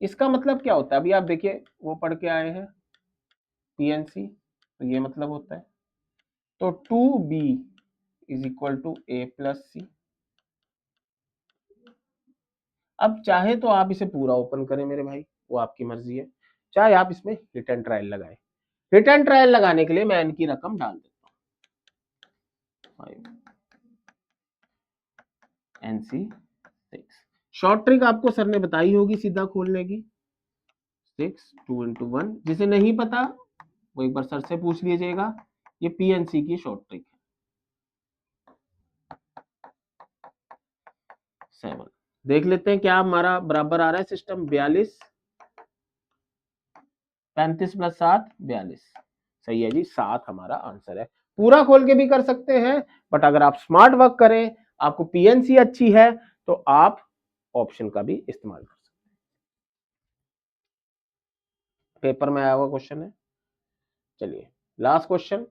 इसका मतलब क्या होता है, अभी आप देखिए वो पढ़ के आए हैं पीएनसी, तो ये मतलब होता है तो 2b is equal to A plus C. अब चाहे तो आप इसे पूरा ओपन करें मेरे भाई, वो आपकी मर्जी है, चाहे आप इसमें हिट एंड ट्रायल लगाएं। हिट एंड ट्रायल लगाने के लिए मैं एन की रकम डाल देता हूं, एनसी 6। शॉर्ट ट्रिक आपको सर ने बताई होगी सीधा खोलने की, 6 2 into 1। जिसे नहीं पता वो एक बार सर से पूछ लीजिएगा, ये पीएनसी की शॉर्ट ट्रिक है। 7 देख लेते हैं क्या हमारा बराबर आ रहा है सिस्टम, 42 35 प्लस 7 42। सही है जी, 7 हमारा आंसर है। पूरा खोल के भी कर सकते हैं, बट अगर आप स्मार्ट वर्क करें, आपको पीएनसी अच्छी है तो आप ऑप्शन का भी इस्तेमाल कर सकते हैं। पेपर में आया हुआ क्वेश्चन है। चलिए लास्ट क्वेश्चन,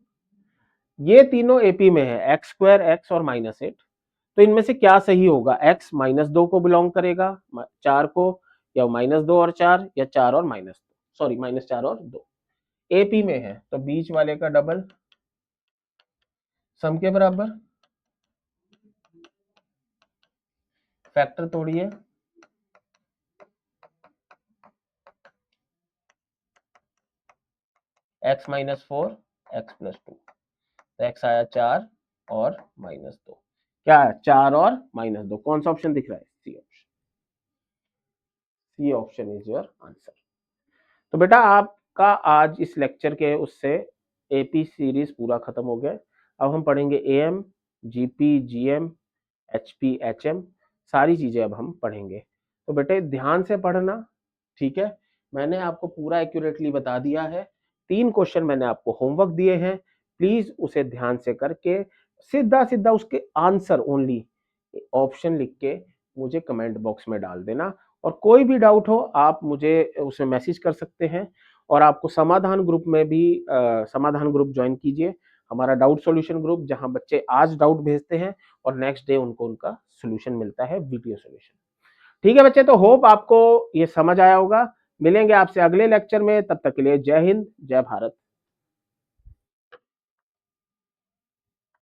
ये तीनों एपी में है, एक्स स्क्वायर एक्स और -8, तो इनमें से क्या सही होगा, x -2 को बिलोंग करेगा, 4 को, या -2 और 4, या 4 और -2, सॉरी -4 और 2। एपी में है तो बीच वाले का डबल सम के बराबर, फैक्टर तोड़िए, x -4 x + 2, तो x आया 4 और -2, क्या है 4 और -2, कौन सा ऑप्शन दिख रहा है, C option. C option is your answer. तो बेटा आपका आज इस लेक्चर के उससे एपी सीरीज पूरा खत्म हो गया। अब हम पढ़ेंगे am, GP, GM, HP, HM, सारी चीजें अब हम पढ़ेंगे। तो बेटे ध्यान से पढ़ना, ठीक है। मैंने आपको पूरा एक्यूरेटली बता दिया है, 3 क्वेश्चन मैंने आपको होमवर्क दिए हैं, प्लीज उसे ध्यान से करके सीधा सीधा उसके आंसर ओनली ऑप्शन लिख के मुझे कमेंट बॉक्स में डाल देना। और कोई भी डाउट हो आप मुझे उसमें मैसेज कर सकते हैं, और आपको समाधान ग्रुप में भी समाधान ग्रुप ज्वाइन कीजिए, हमारा डाउट सॉल्यूशन ग्रुप, जहां बच्चे आज डाउट भेजते हैं और नेक्स्ट डे उनको उनका सॉल्यूशन मिलता है, वीडियो सॉल्यूशन। ठीक है बच्चे, तो होप आपको ये समझ आया होगा। मिलेंगे आपसे अगले लेक्चर में, तब तक के लिए जय हिंद, जय भारत।